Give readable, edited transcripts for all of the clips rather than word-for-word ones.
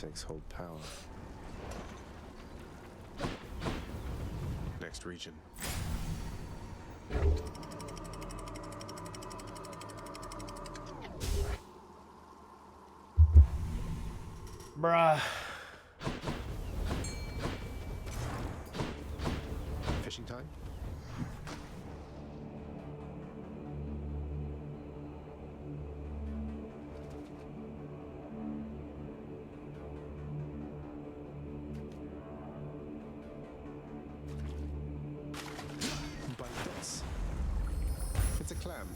Insects hold power. Next region. Bruh. Fishing time? Bite this. It's a clam.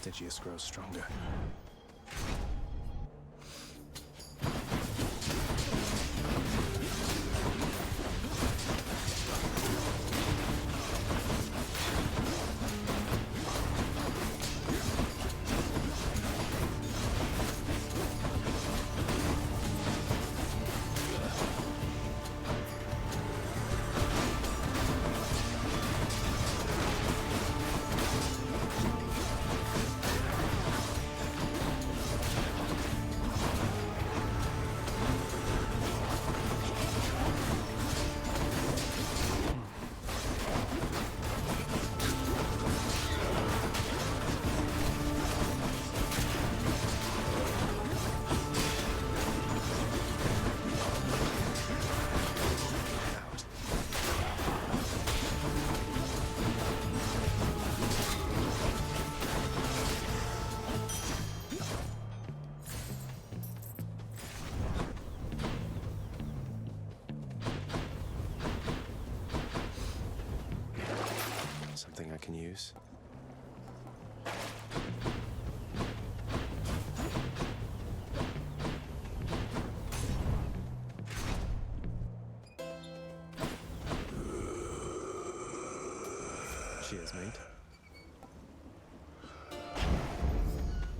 Stygius grows stronger. Something I can use. Cheers, mate.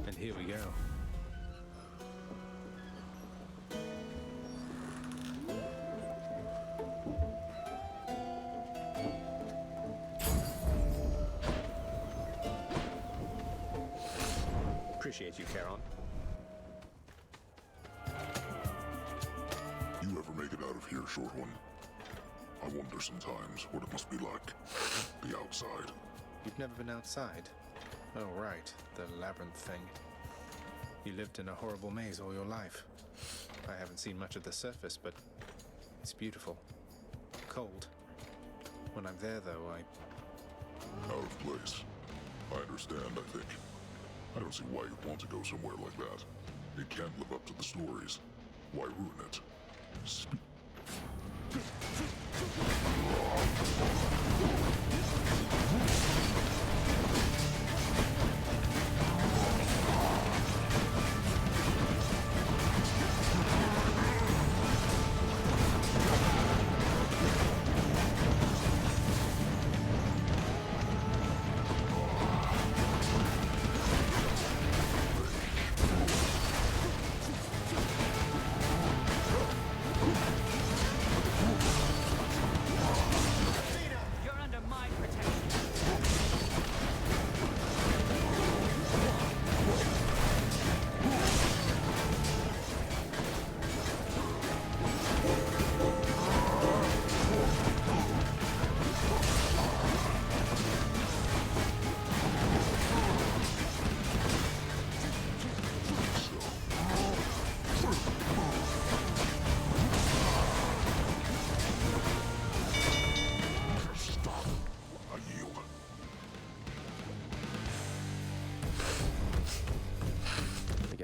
And here we go. Appreciate you, Charon. You ever make it out of here, short one? I wonder sometimes what it must be like. The outside. You've never been outside? Oh, right. The labyrinth thing. You lived in a horrible maze all your life. I haven't seen much of the surface, but it's beautiful. Cold. When I'm there, though, Out of place. I understand, I think. I don't see why you'd want to go somewhere like that. It can't live up to the stories. Why ruin it?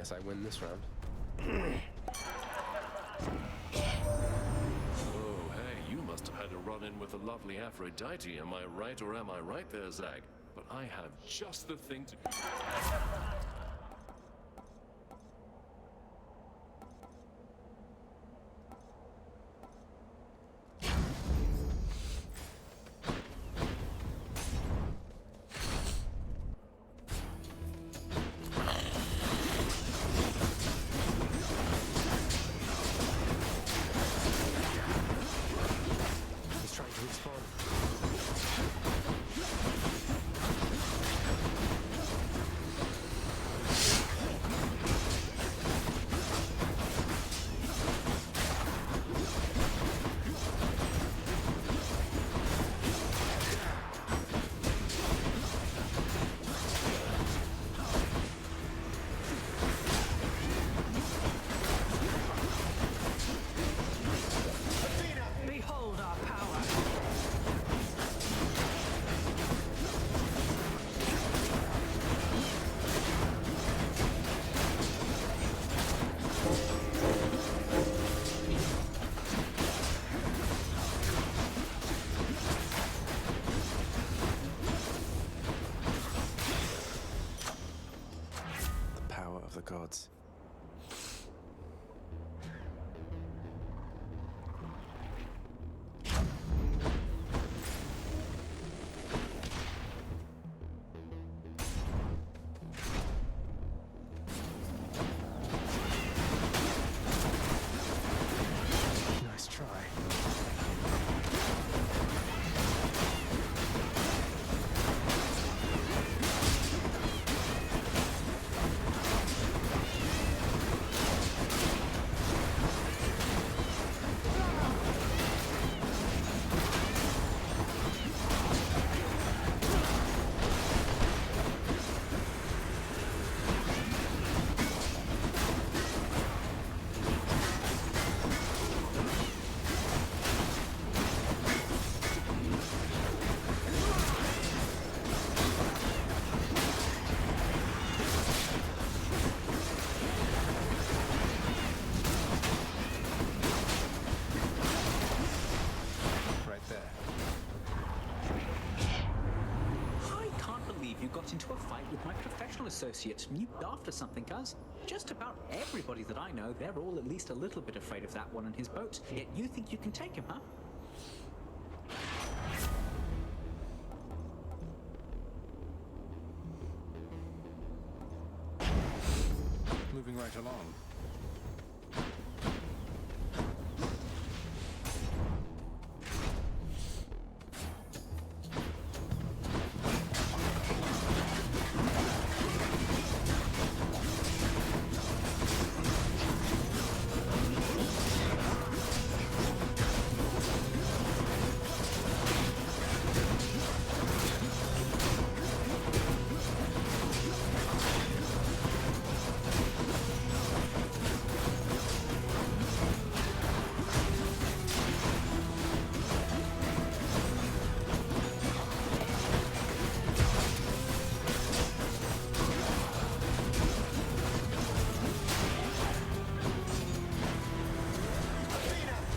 Guess I win this round. Oh, hey, you must have had a run-in with the lovely Aphrodite, am I right or am I right there, Zag? But I have just the thing to... He's trying to respawn. Behold our power. The power of the gods. Nice try. Right there. I can't believe you got into a fight with my professional associate. You after something, cuz. Just about everybody that I know, they're all at least a little bit afraid of that one and his boat. Yet you think you can take him, huh? Moving right along.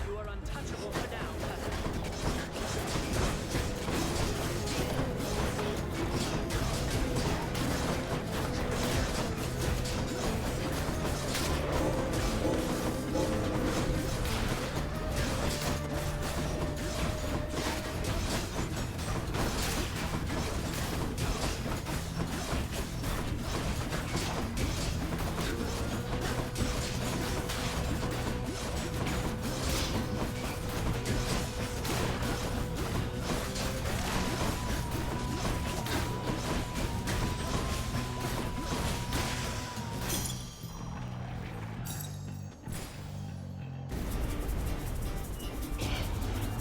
You are untouchable for now, cousin.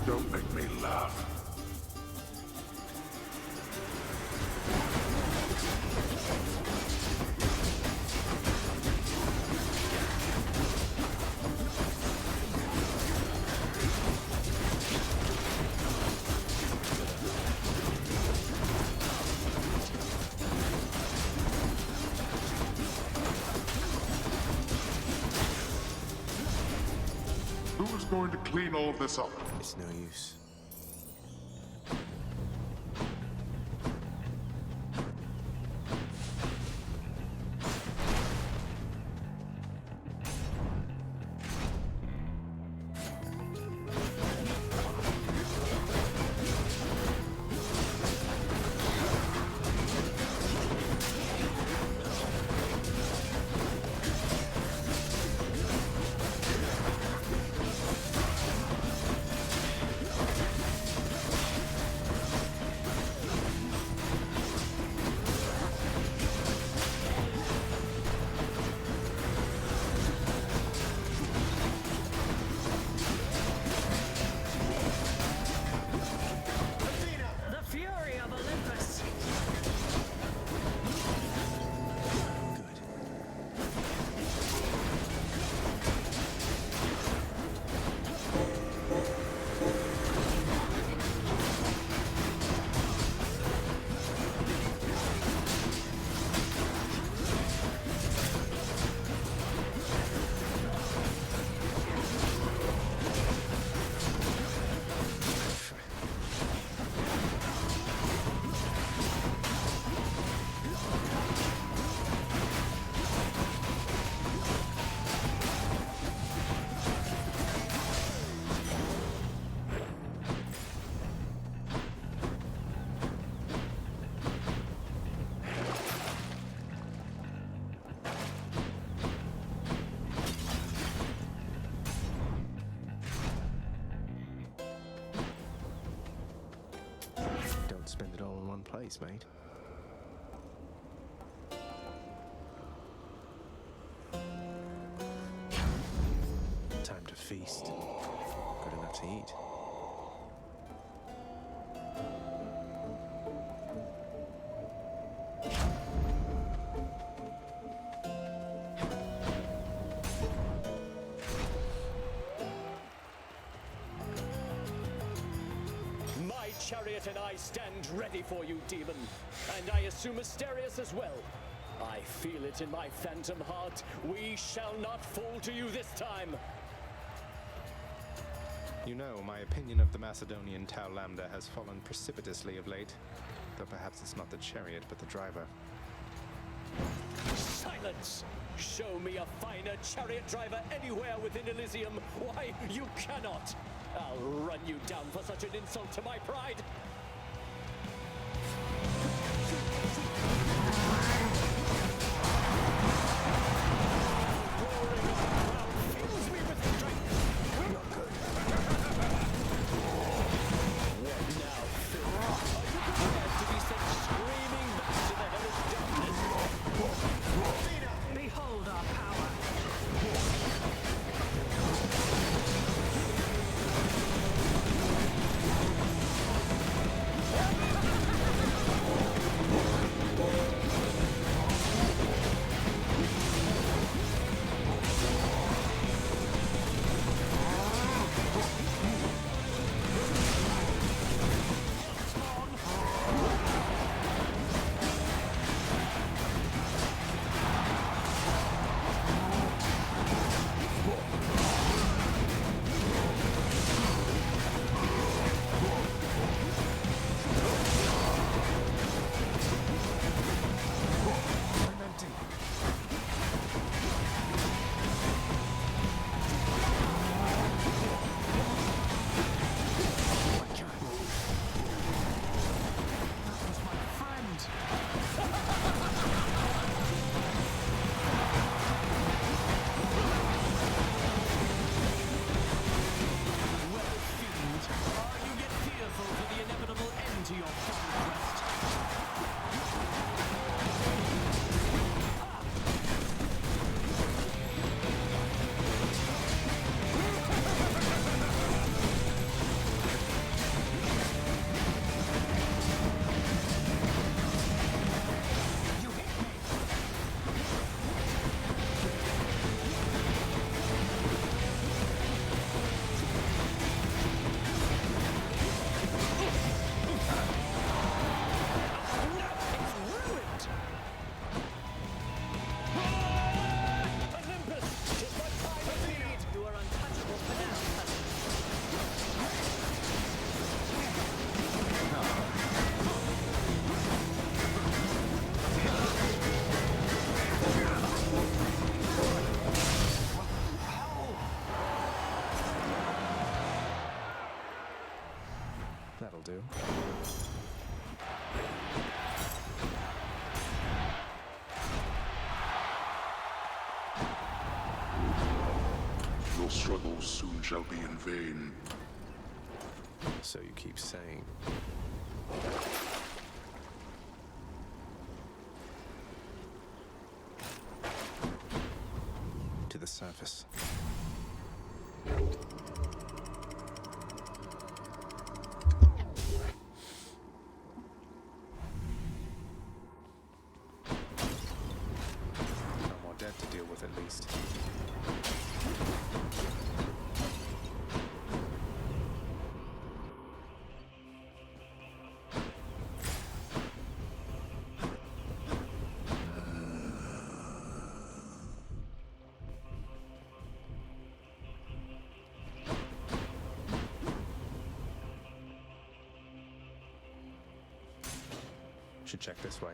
Don't make me laugh. going to clean all of this up? It's no use. The fury of Olympus. Don't spend it all in one place, mate. Time to feast. Good enough to eat. My chariot and I stand ready for you, demon. And I assume Asterius as well. I feel it in my phantom heart. We shall not fall to you this time. You know, my opinion of the Macedonian Tau Lambda has fallen precipitously of late. Though perhaps it's not the chariot, but the driver. Silence! Show me a finer chariot driver anywhere within Elysium. Why, you cannot! I'll run you down for such an insult to my pride! Behold our power. That'll do. Your struggles soon shall be in vain. So you keep saying. To the surface. No more dead to deal with, at least. Should check this way.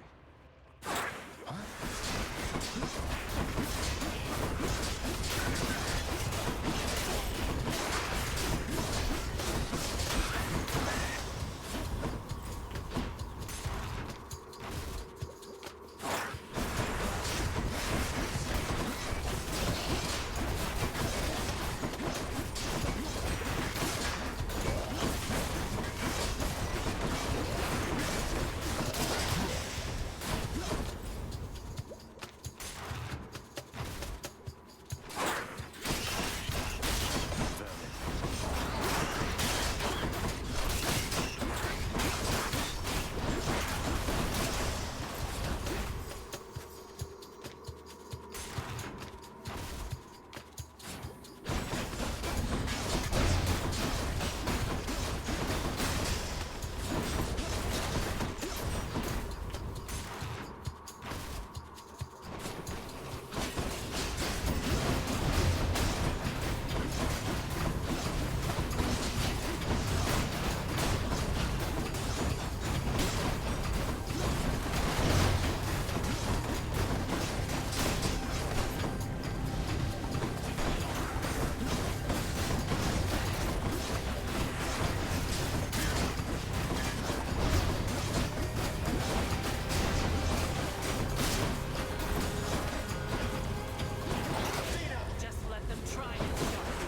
Just let them try and stop you.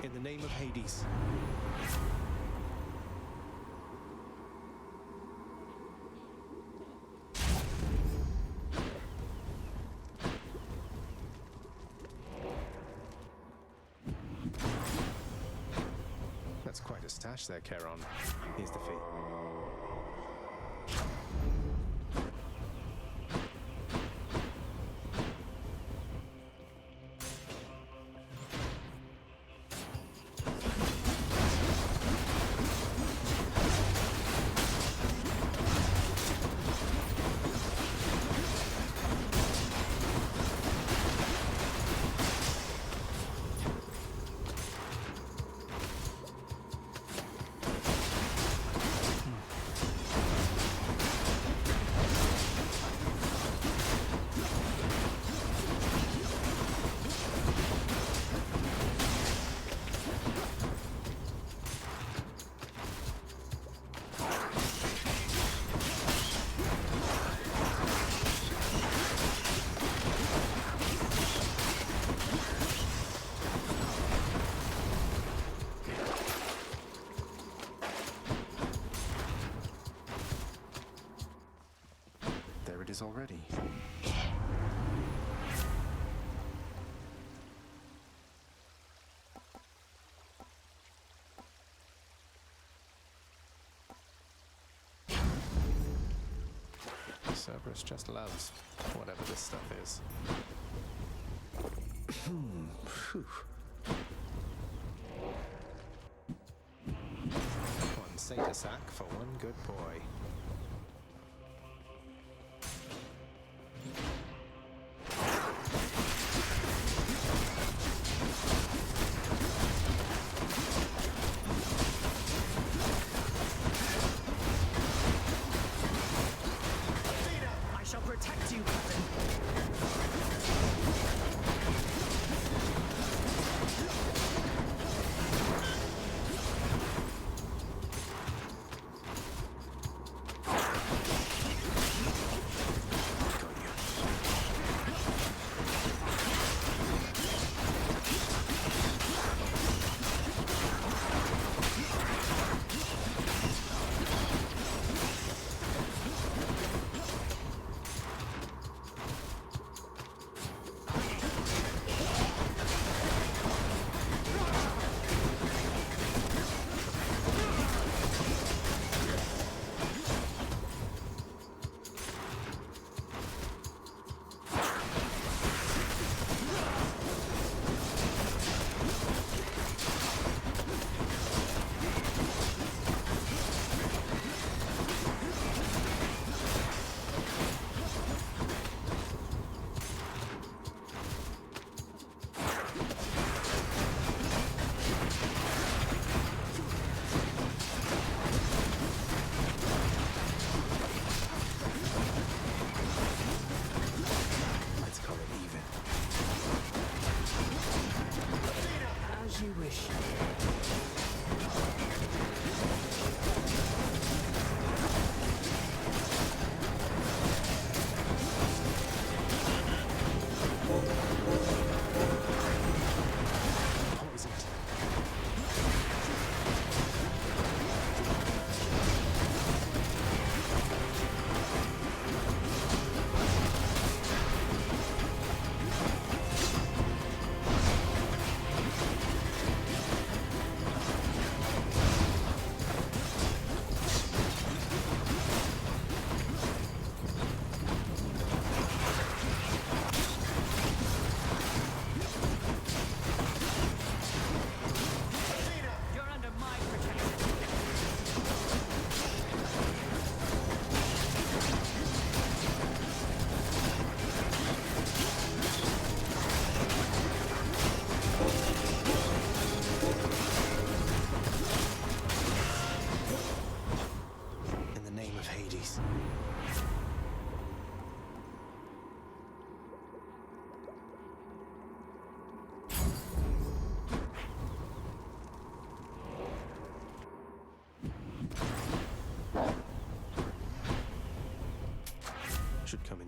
In the name of Hades. That's quite a stash there, Charon. Here's the fee. There it is already. Cerberus just loves whatever this stuff is. Phew. One satyr sack for one good boy.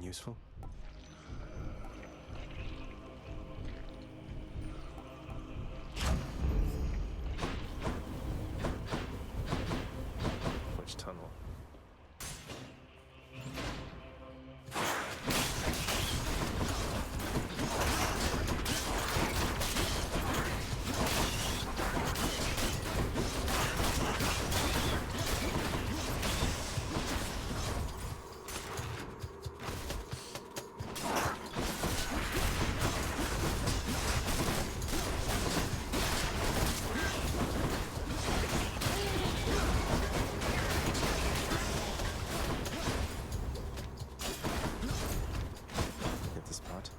useful? Which tunnel? Get the spot.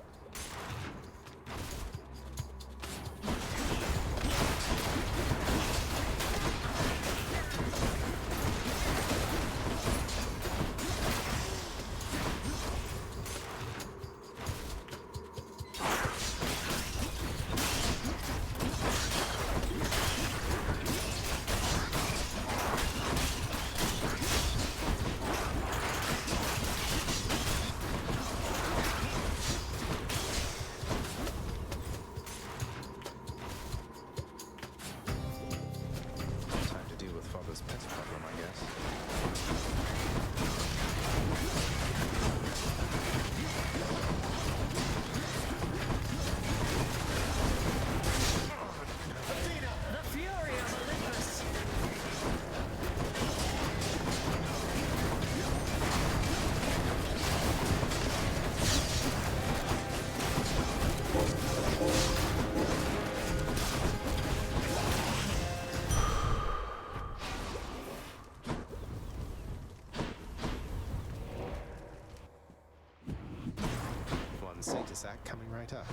Time to deal with Father's pet problem, I guess. The fury of Olympus! One status act coming right up.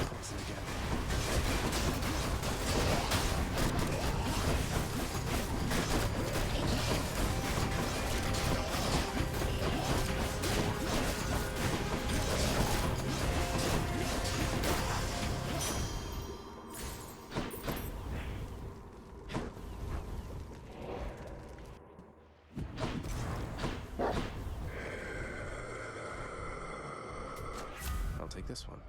Close it again. I'll take this one.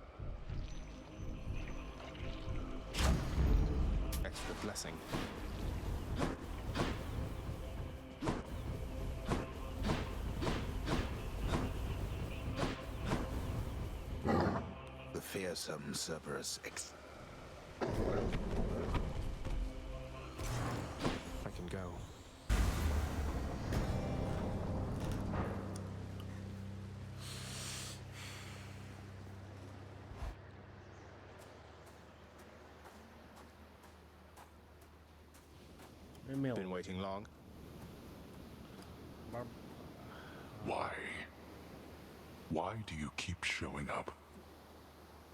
Extra blessing. The fearsome Cerberus I can go. Emil. Been waiting long? Why? Why do you keep showing up?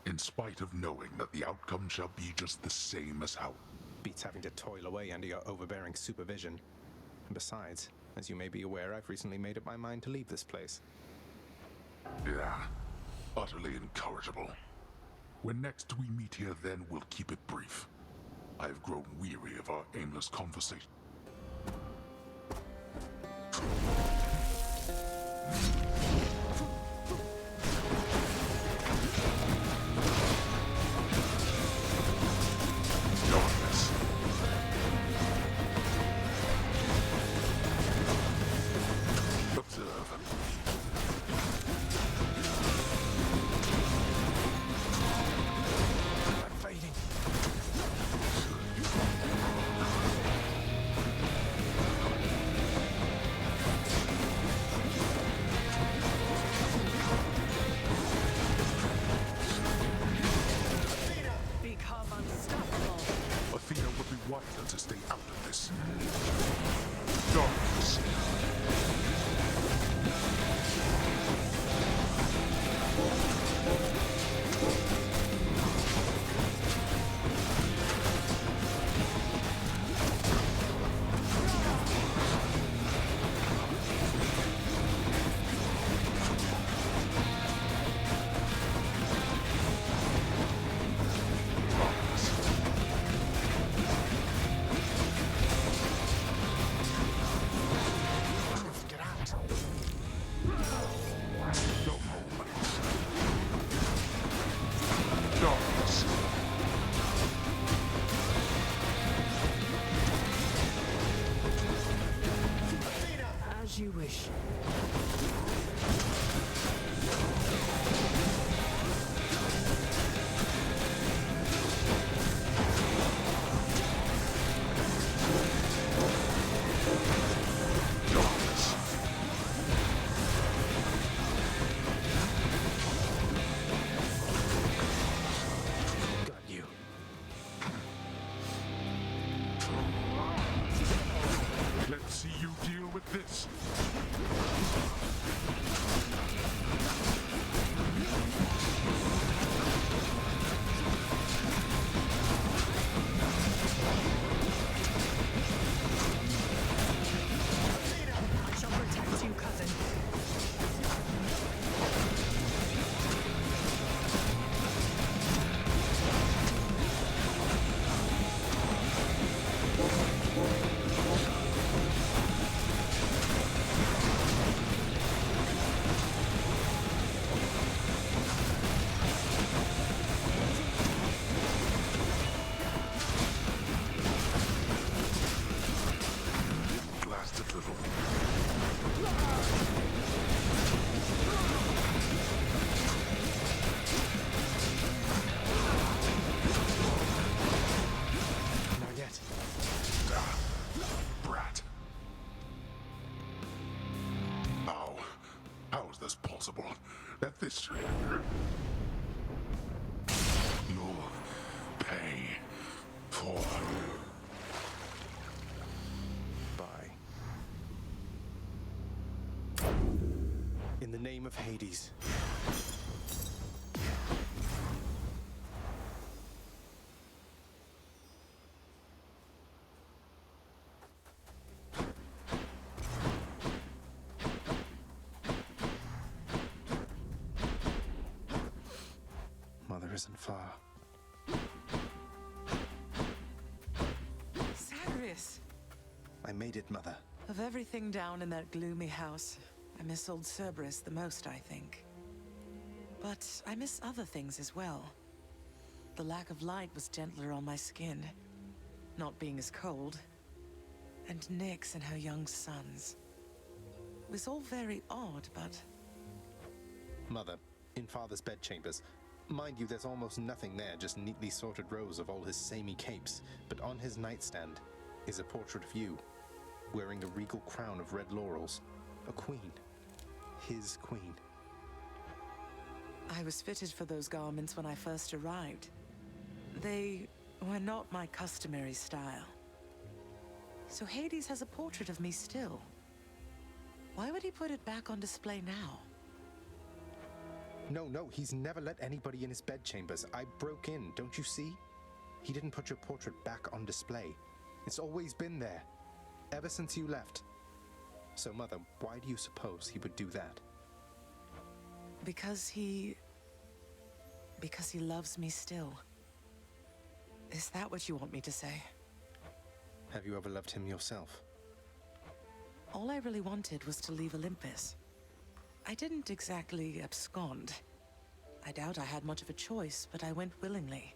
In spite of knowing that the outcome shall be just the same as how... Beats having to toil away under your overbearing supervision. And besides, as you may be aware, I've recently made up my mind to leave this place. Yeah, utterly incorrigible. When next we meet here, then we'll keep it brief. I've grown weary of our aimless conversation. Darkness. You'll pay for Bye. In the name of Hades. Mother isn't far. Zagreus! I made it, Mother. Of everything down in that gloomy house, I miss old Cerberus the most, I think. But I miss other things as well. The lack of light was gentler on my skin, not being as cold. And Nyx and her young sons. It was all very odd, but... Mother, in Father's bedchambers. Mind you, there's almost nothing there, just neatly sorted rows of all his samey capes. But on his nightstand is a portrait of you, wearing a regal crown of red laurels. A queen. His queen. I was fitted for those garments when I first arrived. They were not my customary style. So Hades has a portrait of me still. Why would he put it back on display now? No, he's never let anybody in his bedchambers. I broke in, don't you see? He didn't put your portrait back on display. It's always been there, ever since you left. So, Mother, why do you suppose he would do that? Because he loves me still. Is that what you want me to say? Have you ever loved him yourself? All I really wanted was to leave Olympus. I didn't exactly abscond. I doubt I had much of a choice, but I went willingly.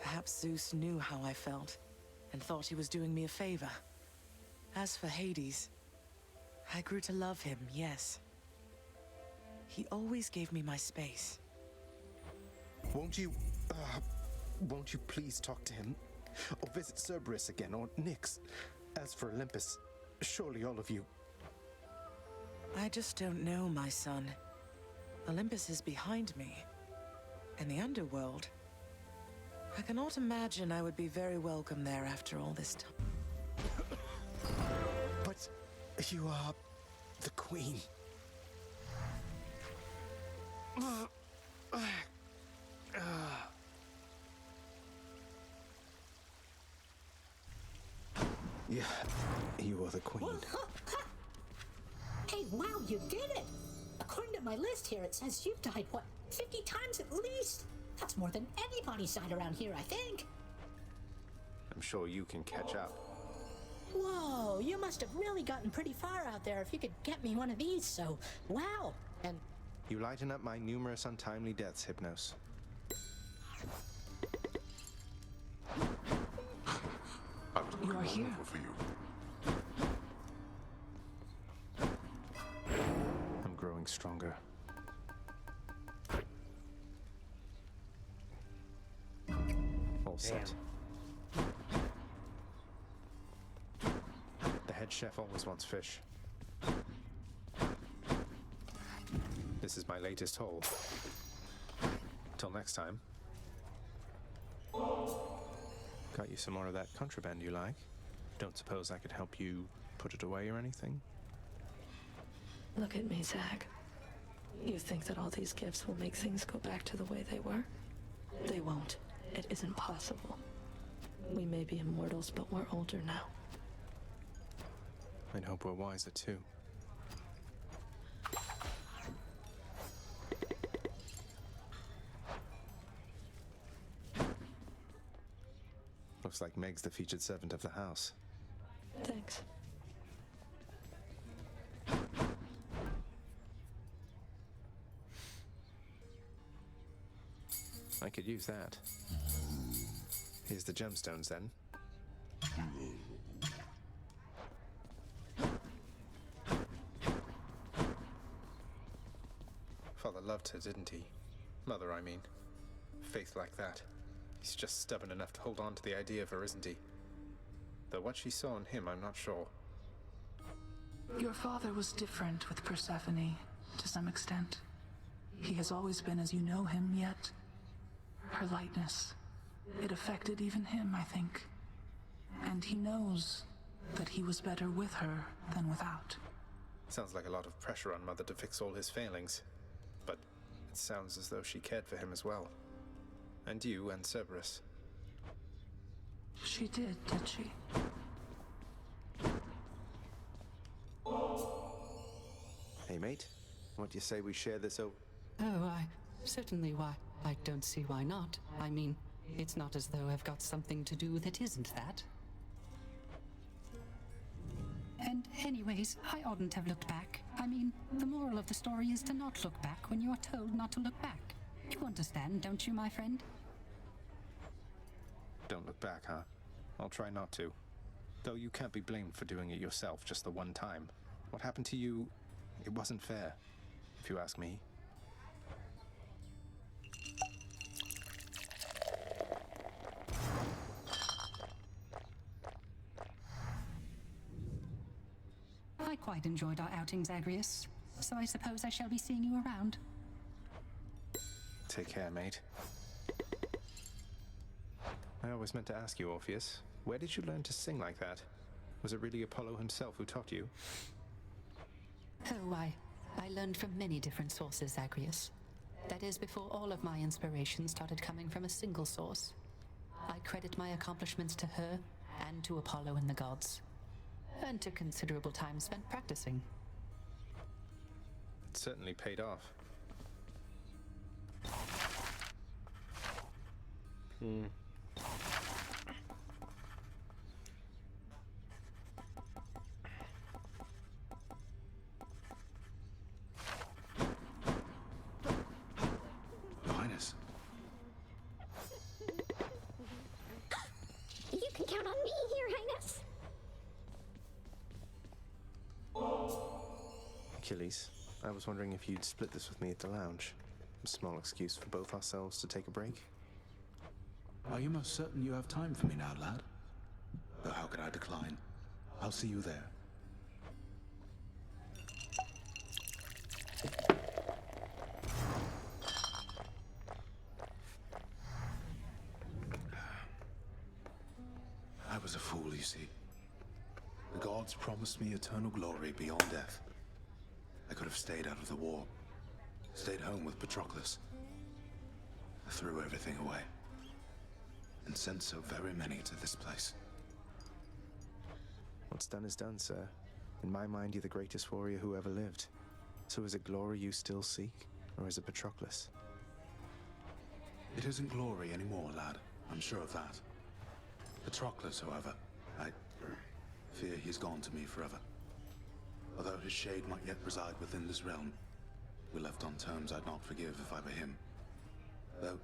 Perhaps Zeus knew how I felt, and thought he was doing me a favor. As for Hades, I grew to love him, yes. He always gave me my space. Won't you please talk to him? Or visit Cerberus again, or Nyx? As for Olympus, surely all of you... I just don't know, my son. Olympus is behind me. And the underworld. I cannot imagine I would be very welcome there after all this time. But you are the queen. Yeah, you are the queen. Hey, wow, you did it! According to my list here, it says you've died, what, 50 times at least? That's more than anybody's died around here, I think. I'm sure you can catch up. Whoa, you must have really gotten pretty far out there if you could get me one of these, so, wow. And You lighten up my numerous untimely deaths, Hypnos. You are here. For you. I'm growing stronger. All set. The head chef always wants fish. This is my latest haul. Till next time. Got you some more of that contraband you like. Don't suppose I could help you put it away or anything? Look at me, Zag. You think that all these gifts will make things go back to the way they were? They won't. It isn't possible. We may be immortals, but we're older now. I'd hope we're wiser too. Looks like Meg's the featured servant of the house. Thanks. I could use that. Here's the gemstones then. Father loved her, didn't he? Mother, I mean. Faith like that. He's just stubborn enough to hold on to the idea of her, isn't he? Though what she saw in him, I'm not sure. Your father was different with Persephone, to some extent. He has always been as you know him, yet her lightness, it affected even him, I think. And he knows that he was better with her than without. Sounds like a lot of pressure on Mother to fix all his failings. But it sounds as though she cared for him as well. And you and Cerberus. She did she? Hey, mate. What do you say we share this over? Oh, certainly, why? I don't see why not. I mean, it's not as though I've got something to do that isn't that. And anyways, I oughtn't have looked back. I mean, the moral of the story is to not look back when you are told not to look back. You understand, don't you, my friend? Don't look back, huh? I'll try not to. Though you can't be blamed for doing it yourself just the one time. What happened to you, it wasn't fair, if you ask me. I quite enjoyed our outing, Zagreus. So I suppose I shall be seeing you around. Take care, mate. I always meant to ask you, Orpheus, where did you learn to sing like that? Was it really Apollo himself who taught you? Oh, I learned from many different sources, Zagreus. That is, before all of my inspiration started coming from a single source. I credit my accomplishments to her, and to Apollo and the gods. And to considerable time spent practicing. It certainly paid off. Highness. You can count on me, Your Highness. Achilles, I was wondering if you'd split this with me at the lounge. A small excuse for both ourselves to take a break. Are you most certain you have time for me now, lad? Though how could I decline? I'll see you there. I was a fool, you see. The gods promised me eternal glory beyond death. I could have stayed out of the war. Stayed home with Patroclus. I threw everything away. And sent so very many to this place. What's done is done, sir. In my mind, you're the greatest warrior who ever lived. So is it glory you still seek, or is it Patroclus? It isn't glory anymore, lad. I'm sure of that. Patroclus, however, I fear he's gone to me forever. Although his shade might yet reside within this realm, we left on terms I'd not forgive if I were him. Though,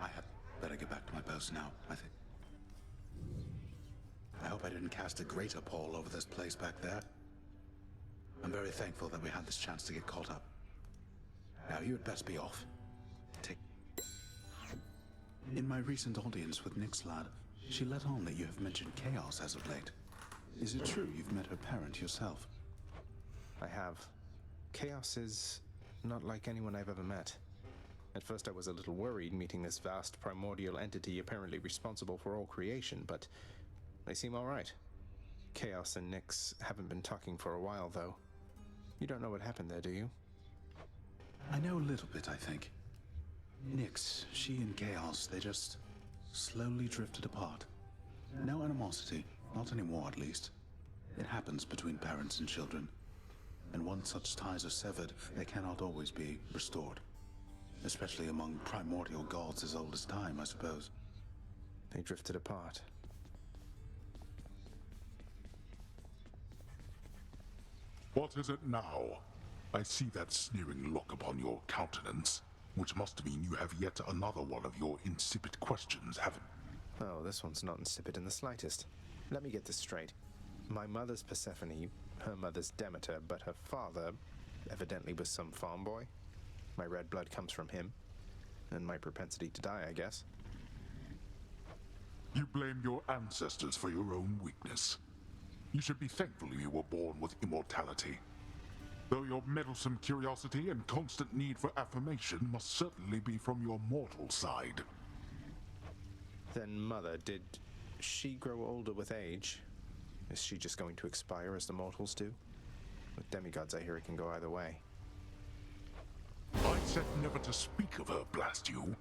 I had better get back to my post now, I think. I hope I didn't cast a greater pall over this place back there. I'm very thankful that we had this chance to get caught up. Now you had best be off. In my recent audience with Nyx, lad, she let on that you have mentioned chaos as of late. Is it true you've met her parent yourself? I have. Chaos is not like anyone I've ever met. At first I was a little worried meeting this vast primordial entity apparently responsible for all creation, but they seem all right. Chaos and Nyx haven't been talking for a while, though. You don't know what happened there, do you? I know a little bit, I think. Nyx, she and Chaos, they just slowly drifted apart. No animosity, not anymore at least. It happens between parents and children. And once such ties are severed, they cannot always be restored. Especially among primordial gods as old as time, I suppose. They drifted apart. What is it now? I see that sneering look upon your countenance, which must mean you have yet another one of your insipid questions, haven't you? Oh, this one's not insipid in the slightest. Let me get this straight. My mother's Persephone, her mother's Demeter, but her father evidently was some farm boy. My red blood comes from him, and my propensity to die, I guess. You blame your ancestors for your own weakness. You should be thankful you were born with immortality. Though your meddlesome curiosity and constant need for affirmation must certainly be from your mortal side. Then, Mother, did she grow older with age? Is she just going to expire as the mortals do? With demigods, I hear it can go either way. I said never to speak of her, blast you.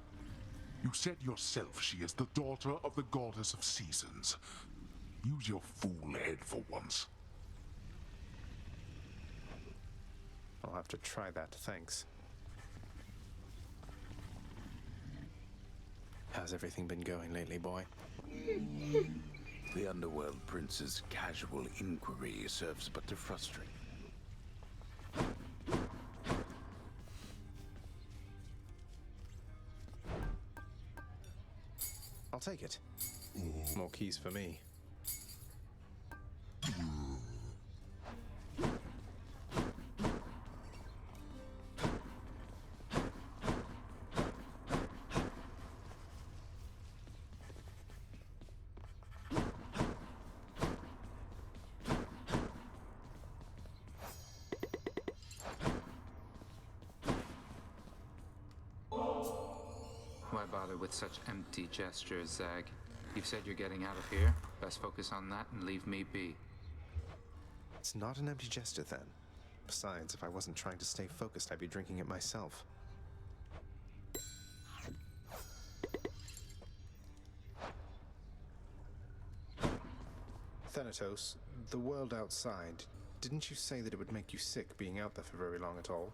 You said yourself she is the daughter of the goddess of seasons. Use your fool head for once. I'll have to try that, thanks. How's everything been going lately, boy? The Underworld Prince's casual inquiry serves but to frustrate. I'll take it. More keys for me. Why bother with such empty gestures, Zag? You've said you're getting out of here. Best focus on that and leave me be. It's not an empty gesture, then. Besides, if I wasn't trying to stay focused, I'd be drinking it myself. Thanatos, the world outside, didn't you say that it would make you sick being out there for very long at all?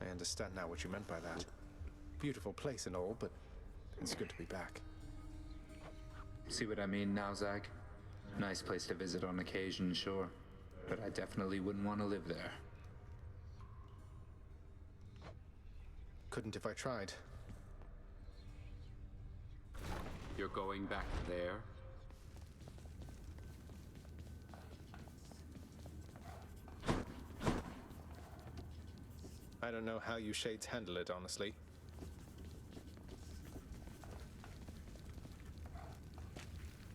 I understand now what you meant by that. Beautiful place and all, but it's good to be back. See what I mean now, Zag? Nice place to visit on occasion, sure. But I definitely wouldn't want to live there. Couldn't if I tried. You're going back there? I don't know how you shades handle it, honestly.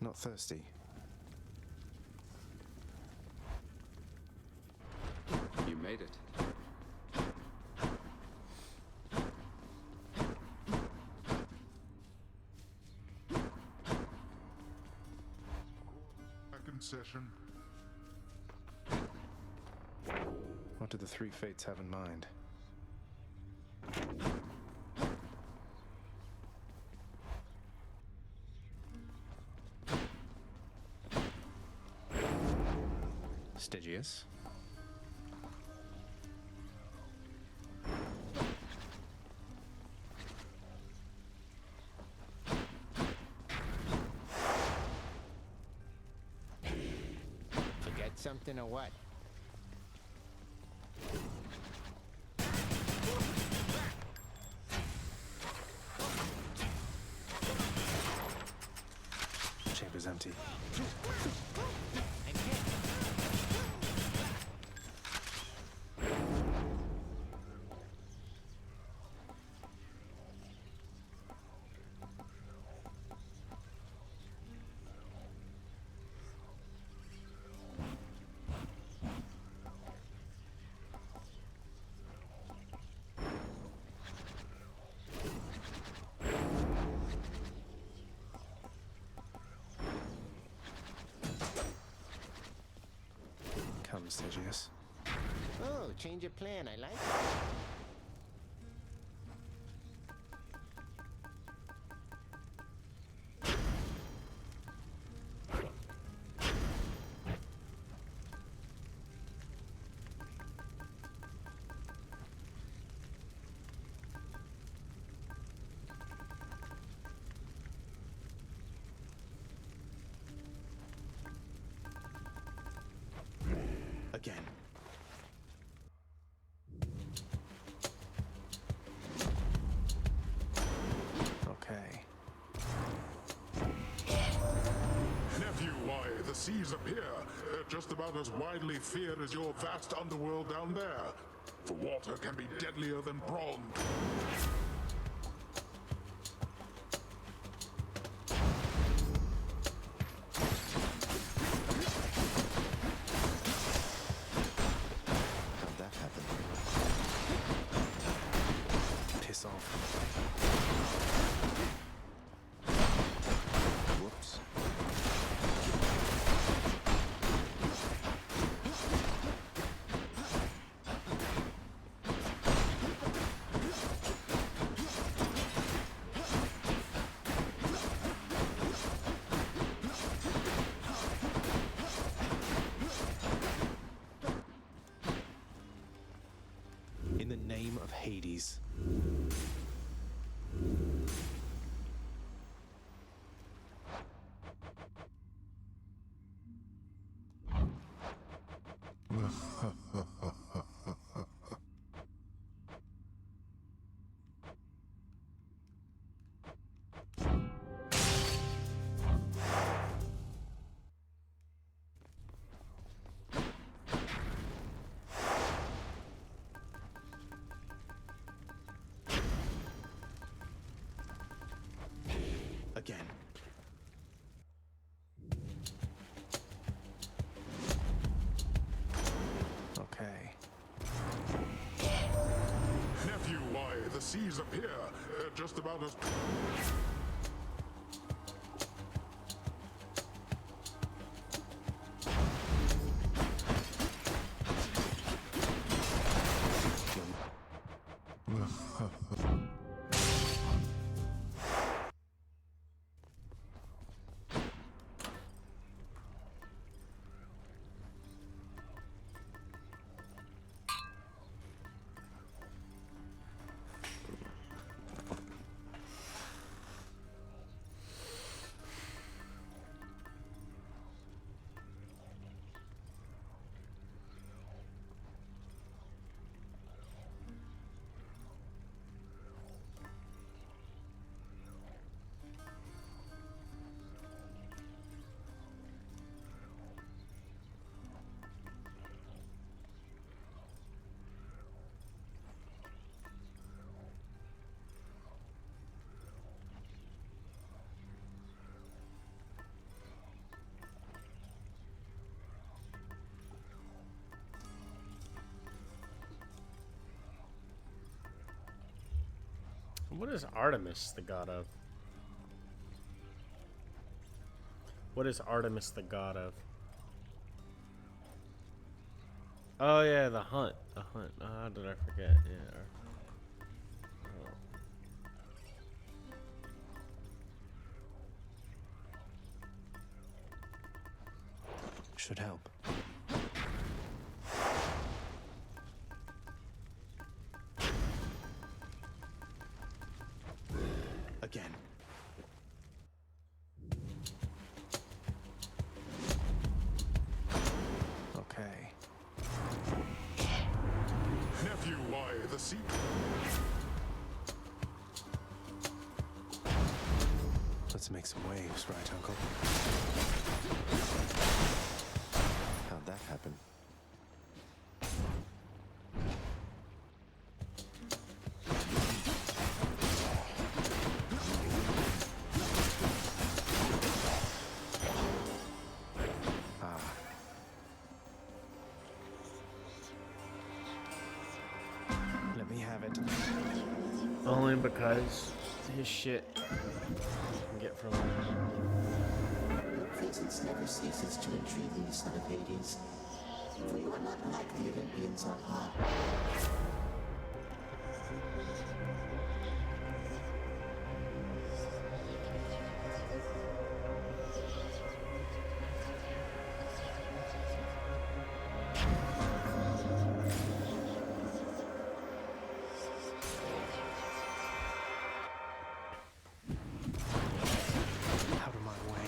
Not thirsty. You made it. Second session. What do the three fates have in mind? Stygius? Forget something or what? Chamber's empty. Come, Stygius. Oh, change of plan. I like it. Again. Okay. Nephew, why, the seas up here, they're just about as widely feared as your vast underworld down there. For water can be deadlier than bronze. How'd that happen? this off. Whoops. In the name of Hades. Again. Okay. Nephew, why, the seas appear. They're just about as... What is Artemis the god of? What is Artemis the god of? Oh yeah, the hunt. The hunt. Oh, how did I forget? Yeah. Should help. Again. Okay. Nephew, why, the sea... Let's make some waves, right, Uncle? How'd that happen? Let me have it. Only because his shit can get from him. Presence never ceases to intrigue you, son of Hades. For you are not like the Olympians on high. Out of my way.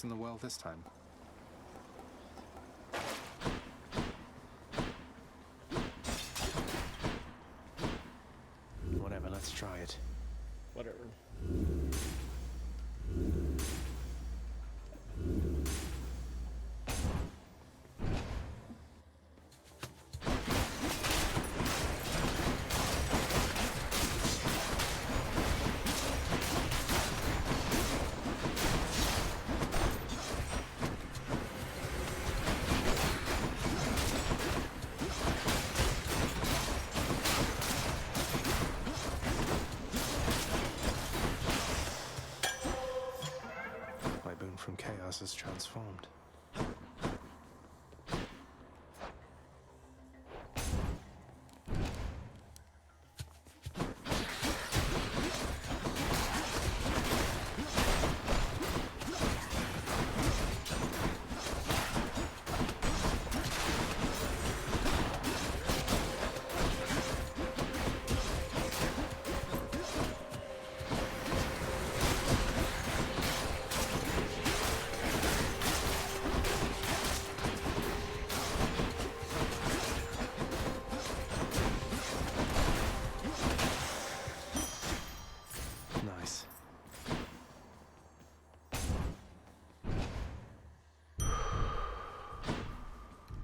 in the well this time? Whatever, let's try it. Whatever. From chaos is transformed. Nice.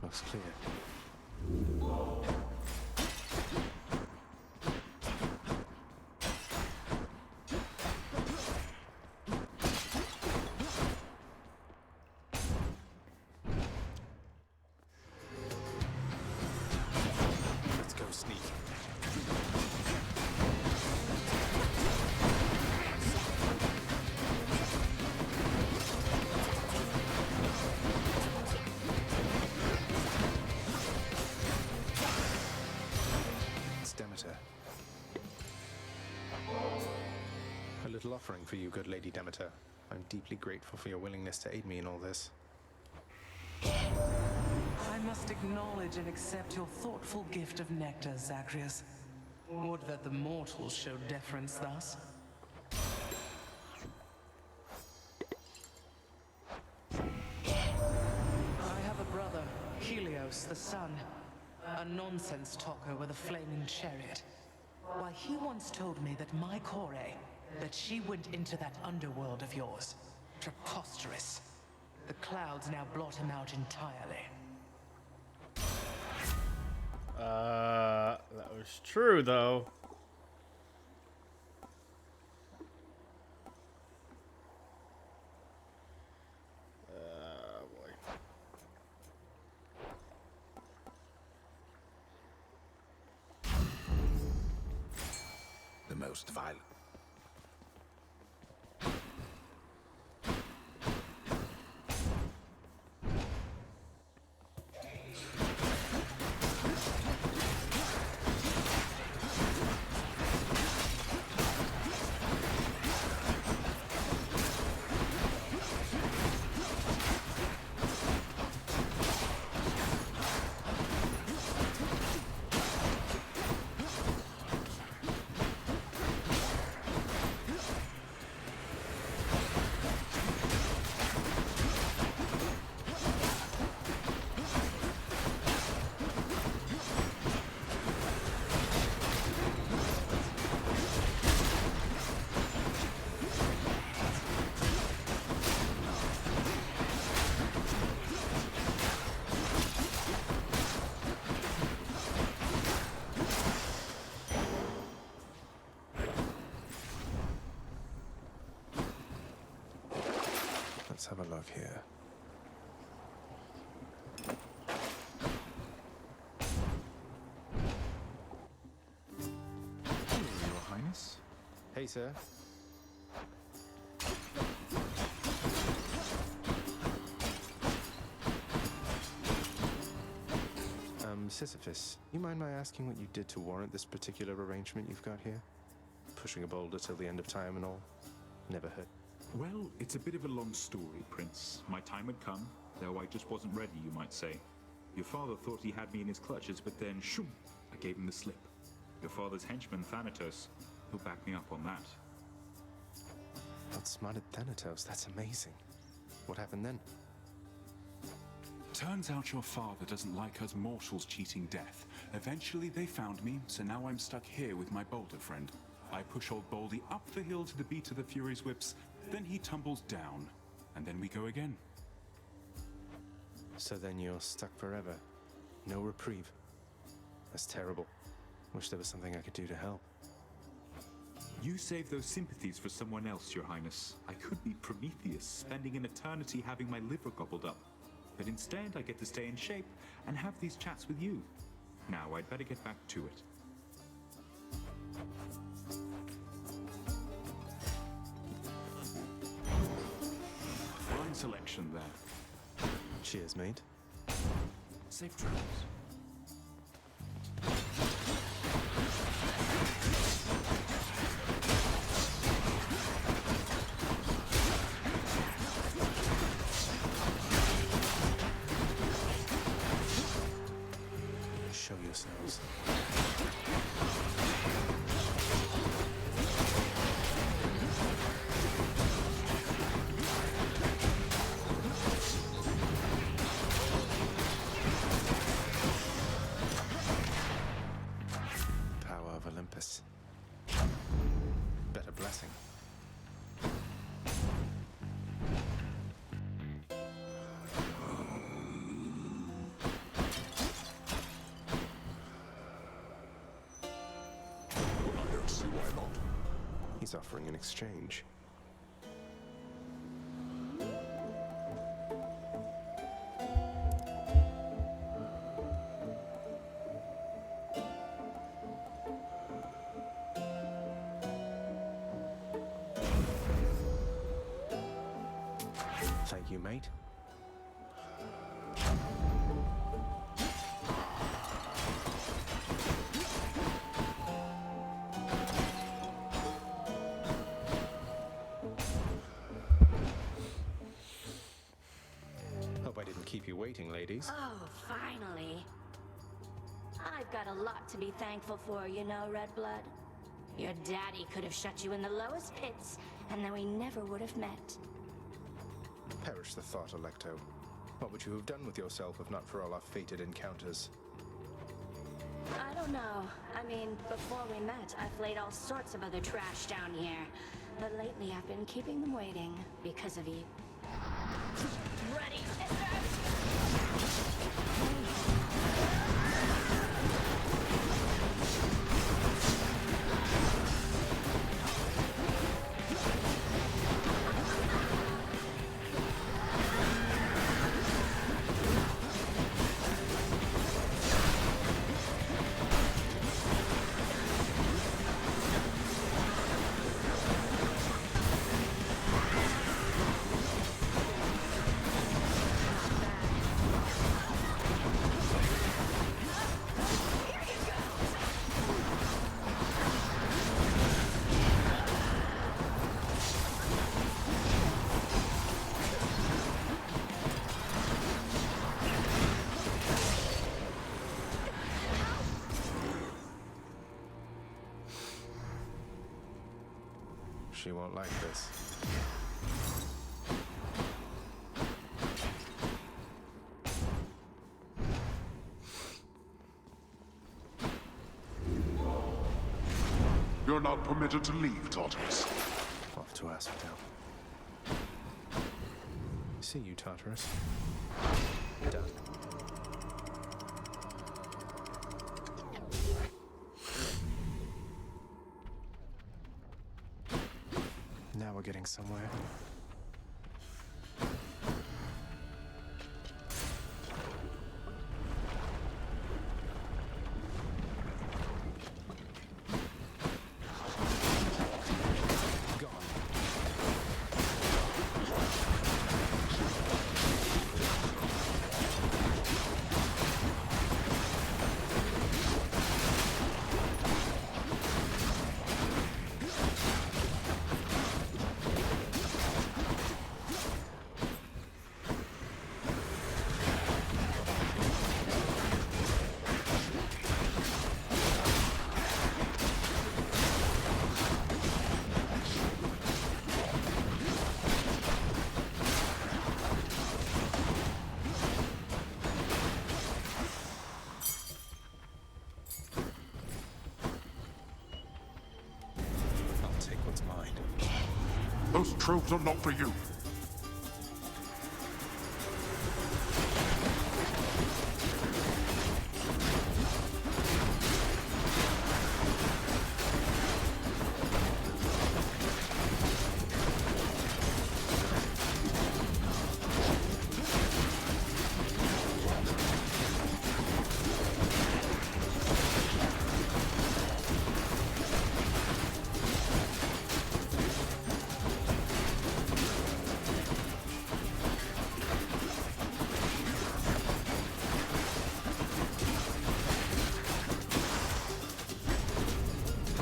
Looks clear. Let's go sneak. Demeter. A little offering for you, good Lady Demeter. I'm deeply grateful for your willingness to aid me in all this. I must acknowledge and accept your thoughtful gift of nectar, Zagreus. Would that the mortals showed deference thus. I have a brother, Helios the Sun. A nonsense talker with a flaming chariot. Why, he once told me that my Kore, that she went into that underworld of yours. Preposterous. The clouds now blot him out entirely. That was true, though. The most violent. Let's have a look here. Hello, Your Highness. Hey, sir. Sisyphus, you mind my asking what you did to warrant this particular arrangement you've got here? Pushing a boulder till the end of time and all? Never heard. Well, it's a bit of a long story, Prince. My time had come, though I just wasn't ready, you might say. Your father thought he had me in his clutches, but then, shoom, I gave him the slip. Your father's henchman, Thanatos, he'll back me up on that. Outsmarted Thanatos, that's amazing. What happened then? Turns out your father doesn't like us mortals cheating death. Eventually they found me, so now I'm stuck here with my boulder friend. I push old Baldy up the hill to the beat of the Fury's whips, then he tumbles down, and then we go again. So then you're stuck forever. No reprieve. That's terrible. Wish there was something I could do to help. You save those sympathies for someone else, Your Highness. I could be Prometheus, spending an eternity having my liver gobbled up. But instead, I get to stay in shape and have these chats with you. Now, I'd better get back to it. Fine selection there. Cheers, mate. Safe travels. Show yourselves. Power of Olympus. Better blessing. He's offering an exchange. Thank you, mate. Hope I didn't keep you waiting, ladies. Oh, finally. I've got a lot to be thankful for, you know, Redblood. Your daddy could have shut you in the lowest pits, and then we never would have met. Perish the thought, Alecto. What would you have done with yourself if not for all our fated encounters? I don't know. I mean, before we met, I've laid all sorts of other trash down here. But lately I've been keeping them waiting because of you. Ready, She won't like this. You're not permitted to leave, Tartarus. Off to Asphodel. See you, Tartarus. Done. Now we're getting somewhere. Those tropes are not for you.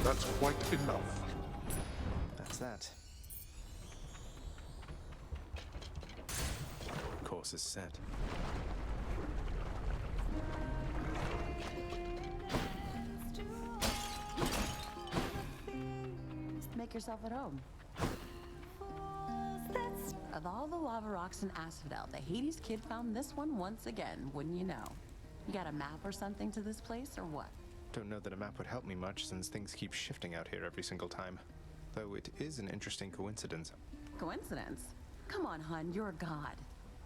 That's quite enough. That's that. Course is set. Make yourself at home. Of all the lava rocks in Asphodel, the Hades kid found this one once again, wouldn't you know? You got a map or something to this place, or what? Don't know that a map would help me much since things keep shifting out here every single time. Though it is an interesting coincidence. Coincidence? Come on, hun, you're a god.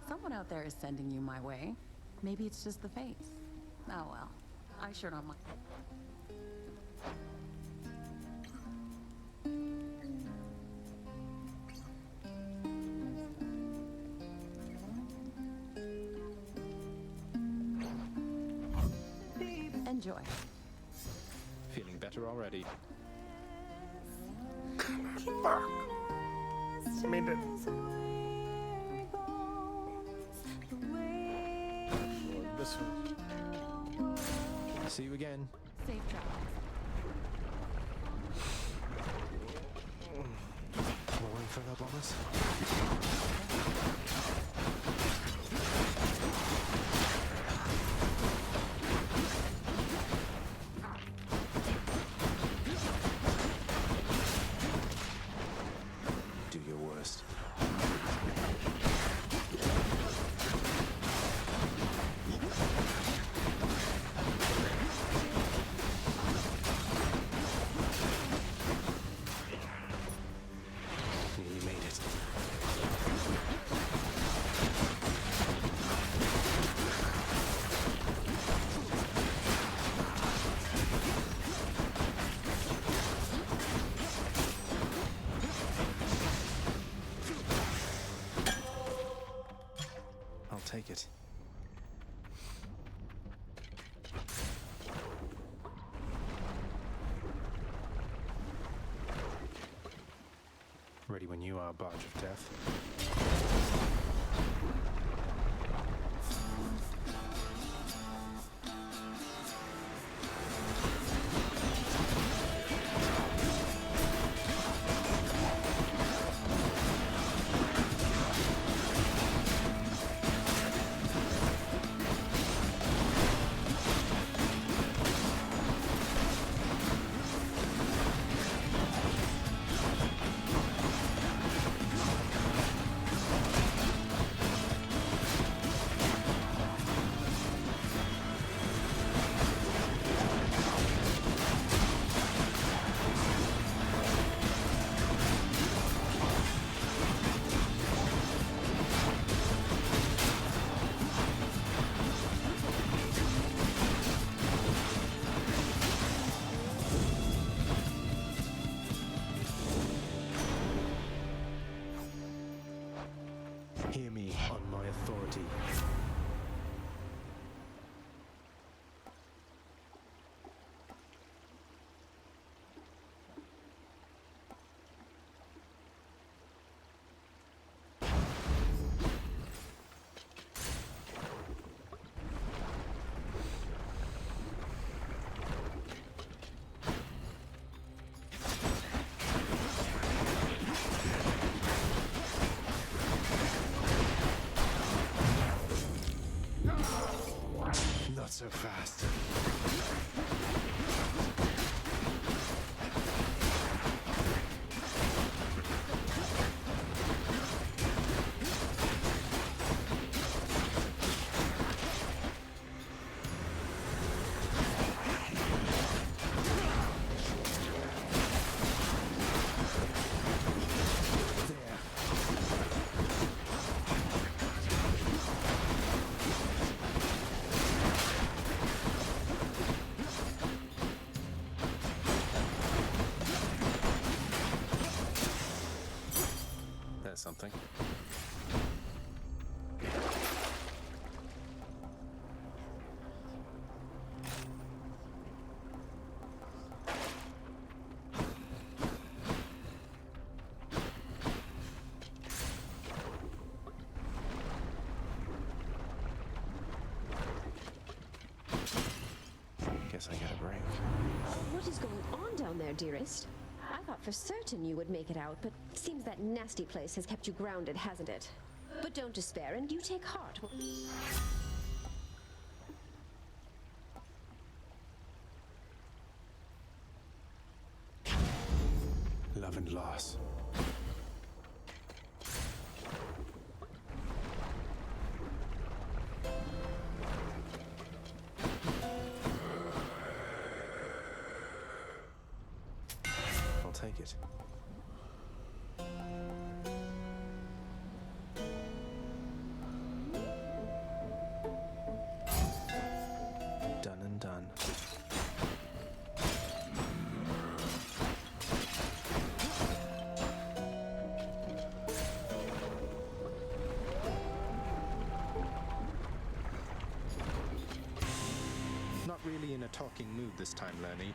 Someone out there is sending you my way. Maybe it's just the fates. Oh well, I sure don't mind. Enjoy. Feeling better already. Fuck. I mean, this one. See you again. Safe travels. More Inferno bombers? Do your worst. You made it. I'll take it. Ready when you are, Barge of Death. Hear me on my authority. Not so fast. There. something. Guess I get a break. What is going on down there, dearest? I thought for certain you would make it out, but seems that nasty place has kept you grounded, hasn't it? But don't despair, and you take heart. Love and loss. I'll take it. Done and done. Not really in a talking mood this time, Lenny.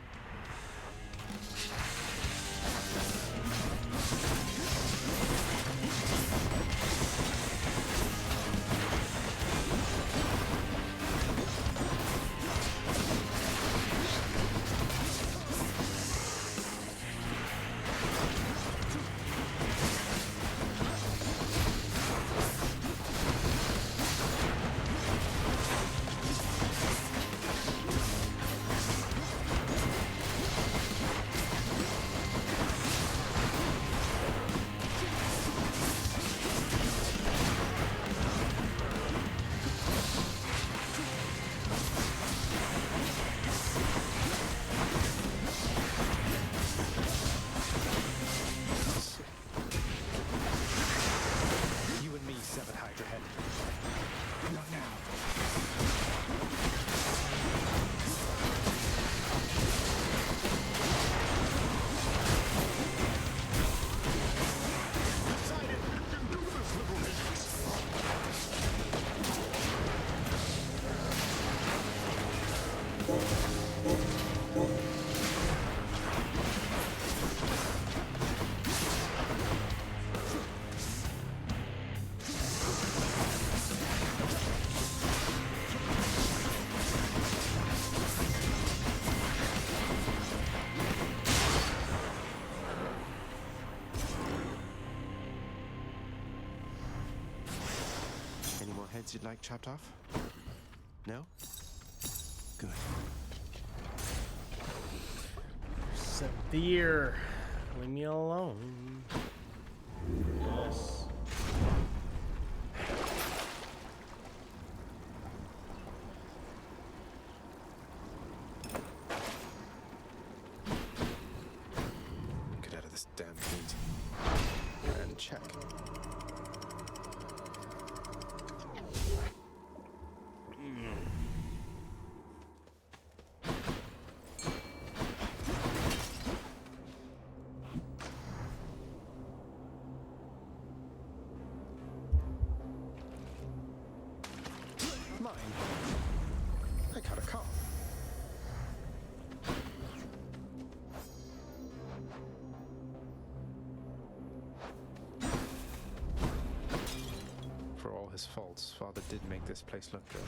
You and me, Severed Hydra Head. Not now. Any more heads you'd like chopped off? No? Good. Severe. Leave me alone. Yes. Get out of this damn heat. And check. Mine. I got a call. For all his faults, Father did make this place look good.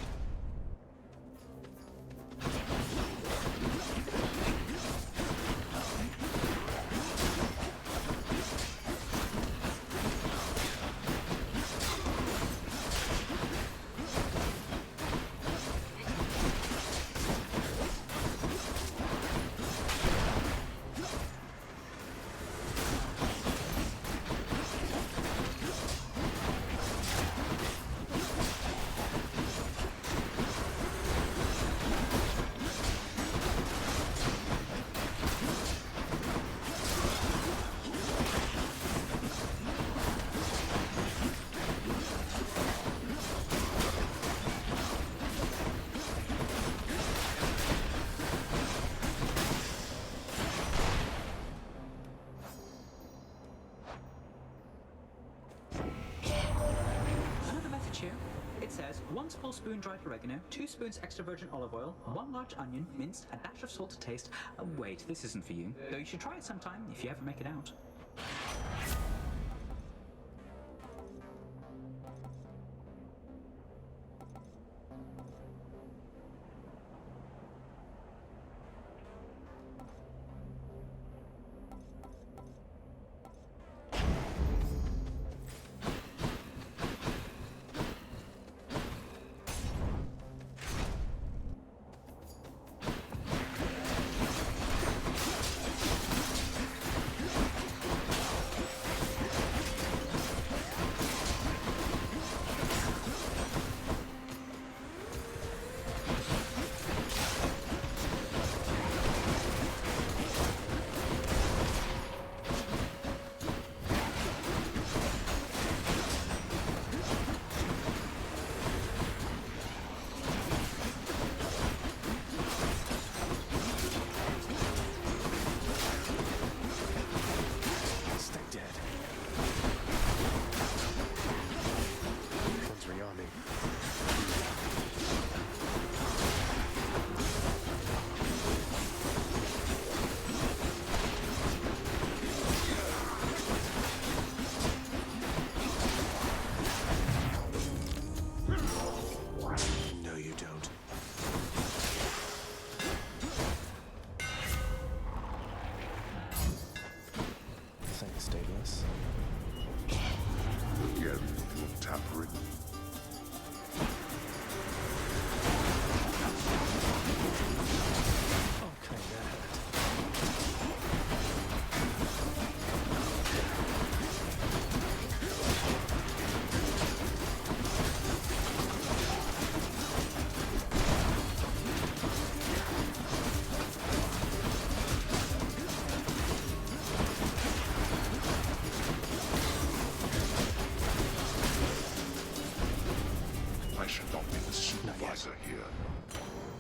small spoon dried oregano, 2 spoons extra virgin olive oil, 1 large onion, minced, a dash of salt to taste. Wait, this isn't for you, though you should try it sometime if you ever make it out.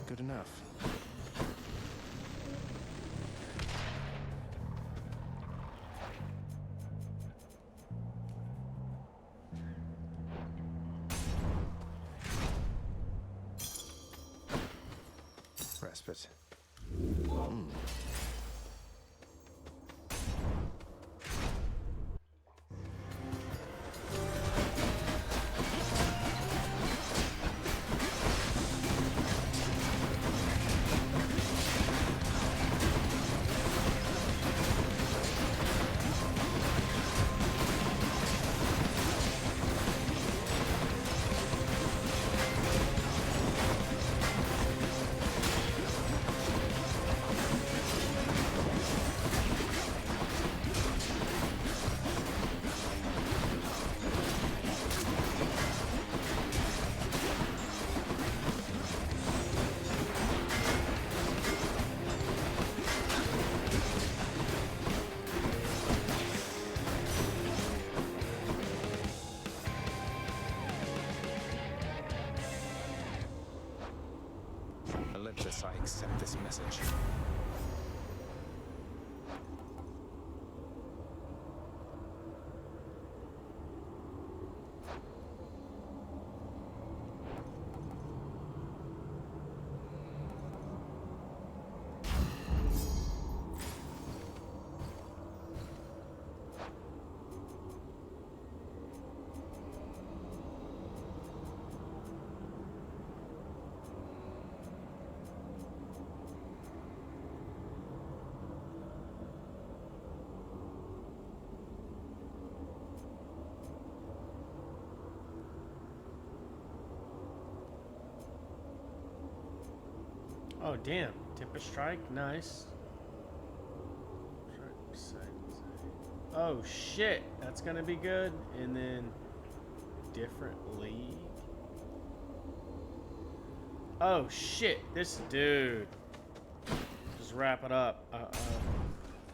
Good enough. Respite. Olympus, I accept this message. Oh, damn. Tempest Strike. Nice. Oh, shit. That's going to be good. And then different league. Oh, shit. This dude. Just wrap it up.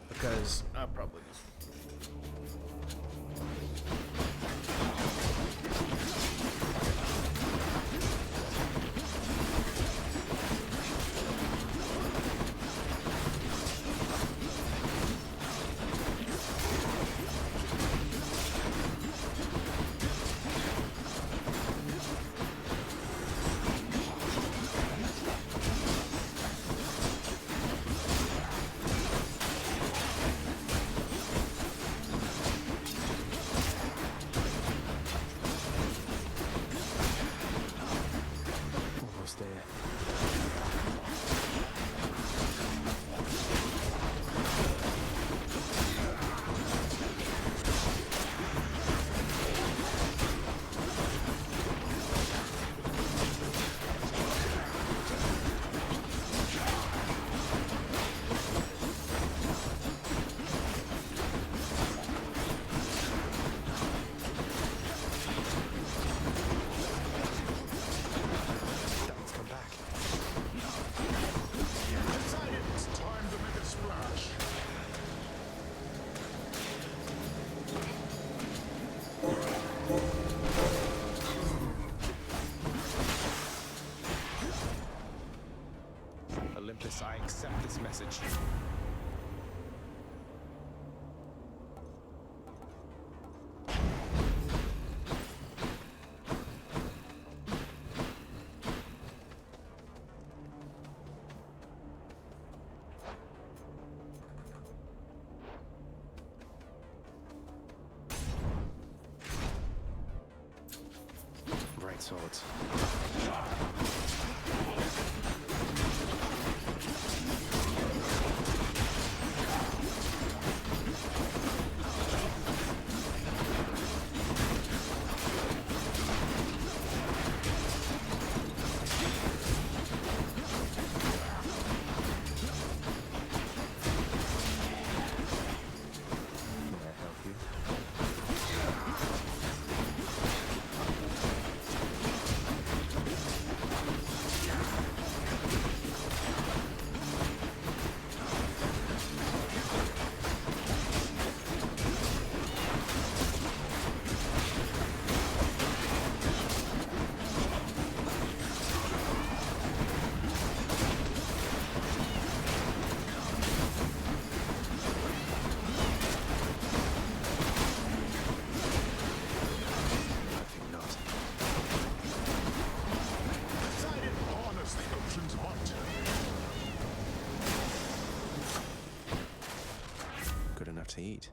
Because I probably just... stare. Let's come back. It's time to make a splash. Olympus, I accept this message. Bright swords. May I help you? I think not. Poseidon harness the ocean's might. Good enough to eat.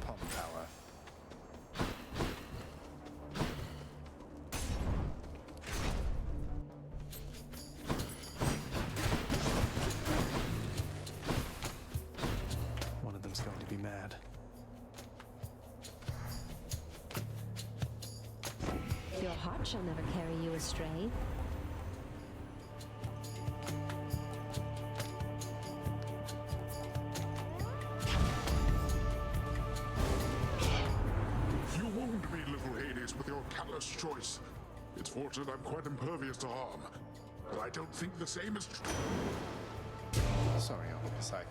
Palm power. One of them's going to be mad. Your heart shall never carry you astray. You wound me, little Hades, with your callous choice. It's fortunate I'm quite impervious to harm. But I don't think the same is true. Sorry, Olympus. Here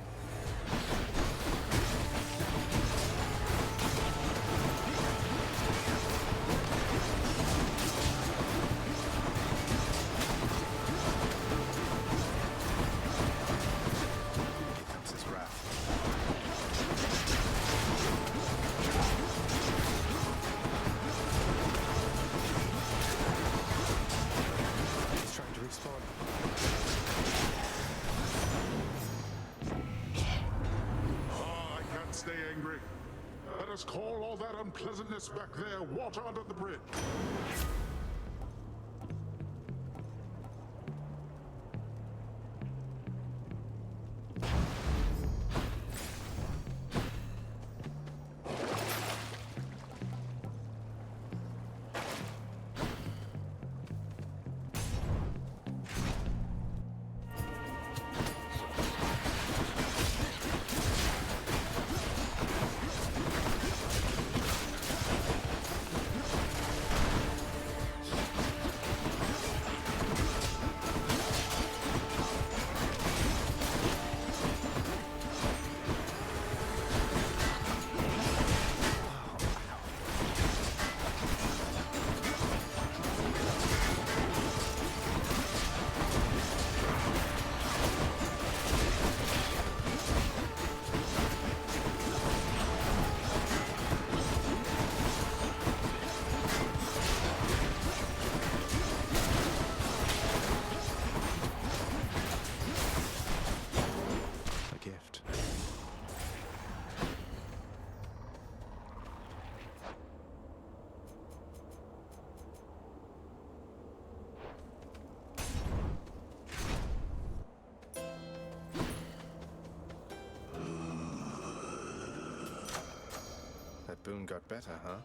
comes his wrath. He's trying to respawn. I can't stay angry. Let us call all that unpleasantness back there water under the bridge. boon got better, huh?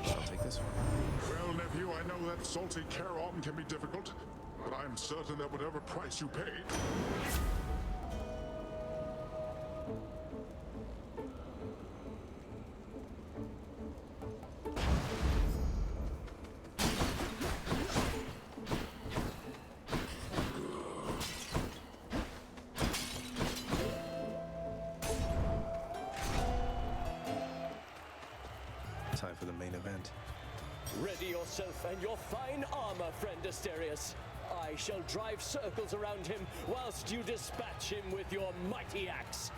I'll take this one. Well, nephew, I know that salty Charon can be difficult, but I'm certain that whatever price you paid... Time for the main event. Ready yourself and your fine armor, friend Asterius. I shall drive circles around him whilst you dispatch him with your mighty axe.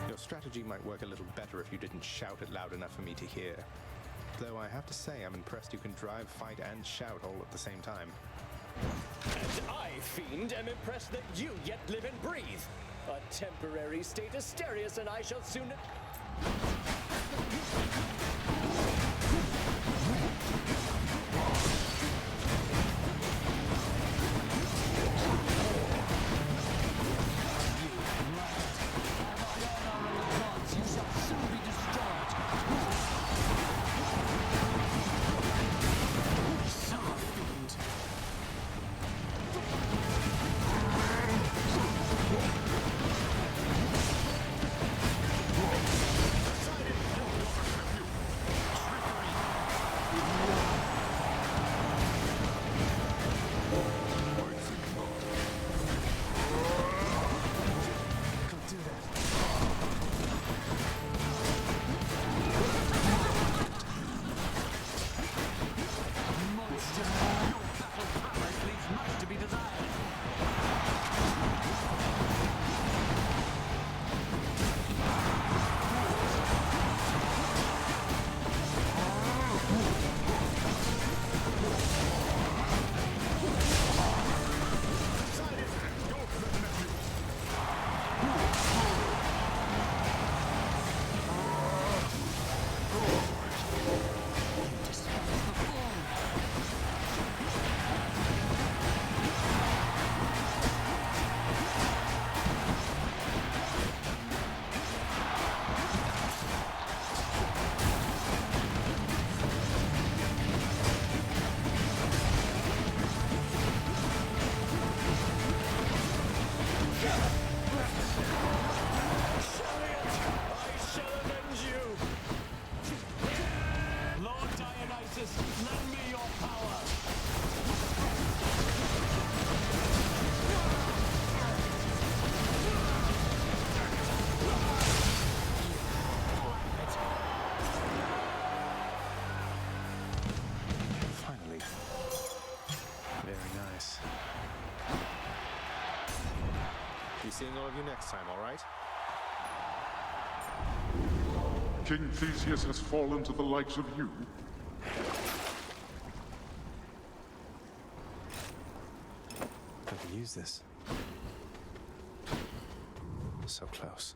Your strategy might work a little better if you didn't shout it loud enough for me to hear. Though I have to say, I'm impressed you can drive, fight, and shout all at the same time. And I, fiend, am impressed that you yet live and breathe. A temporary state, Asterius, and I shall soon... Finally. Very nice. Be seeing all of you next time, all right? King Theseus has fallen to the likes of you. I can use this. So close.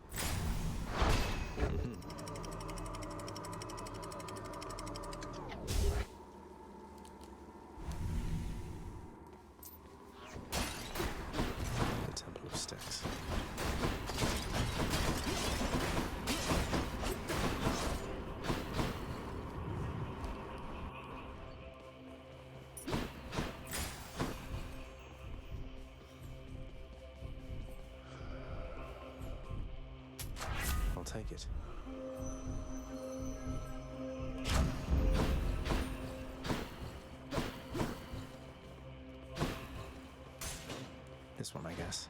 The Temple of Styx. I'll take it. This one, I guess.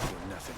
You're nothing.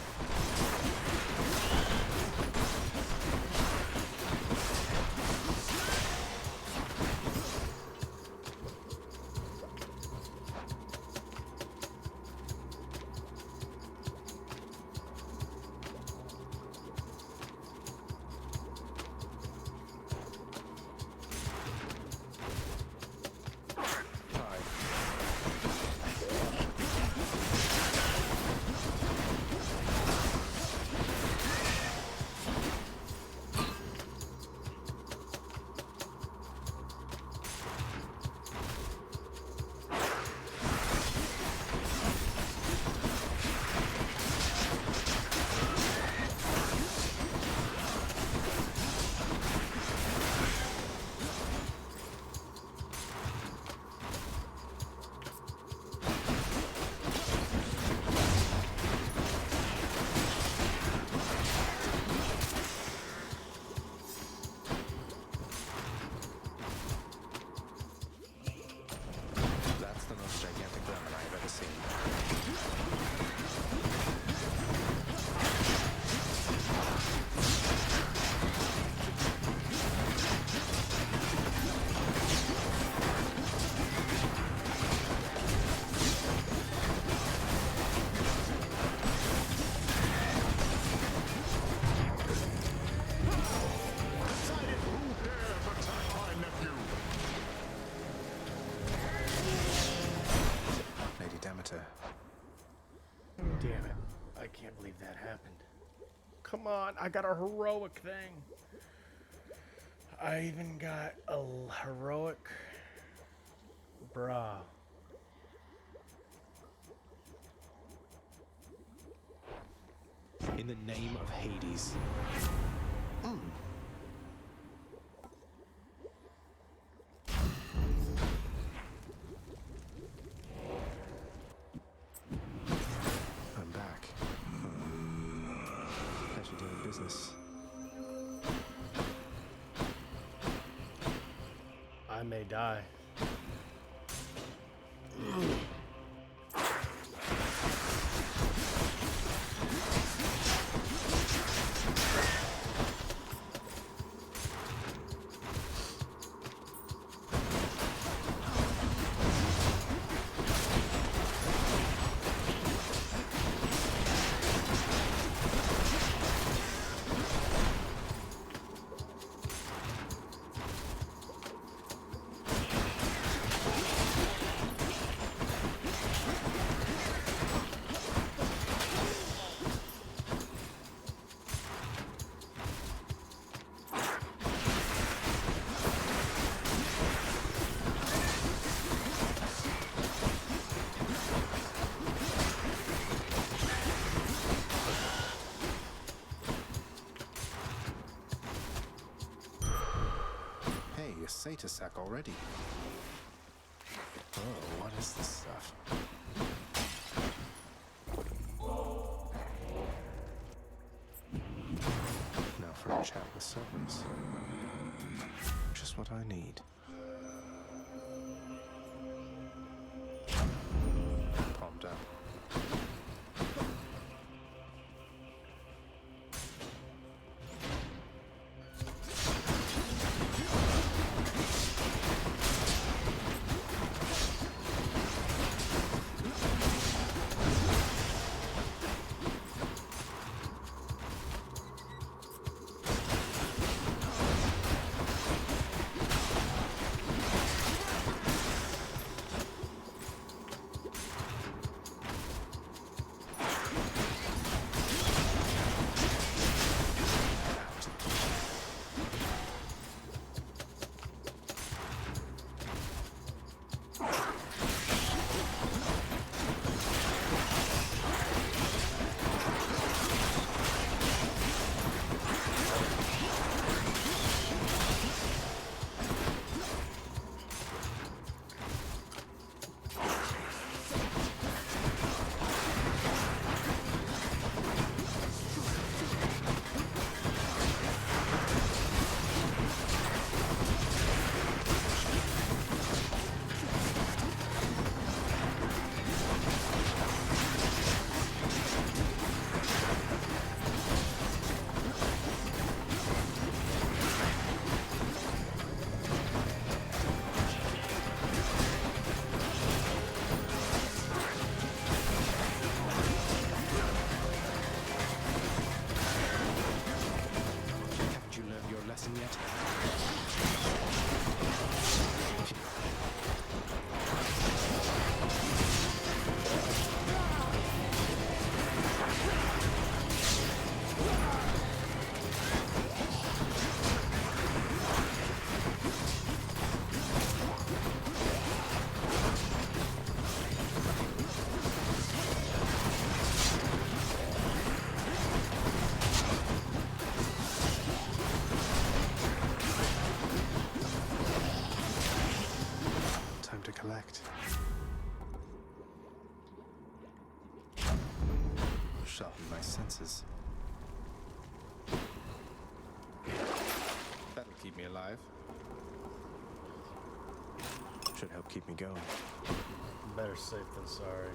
Come on, I got a heroic thing. I even got a heroic. Bruh. In the name of Hades. I'm back. Pleasure doing business. I may die. A Satyr sack already. Oh, what is this stuff? Now for a chat with servants. Just what I need. Palmed up. Collect. Sharpen my senses. That'll keep me alive. Should help keep me going. Better safe than sorry.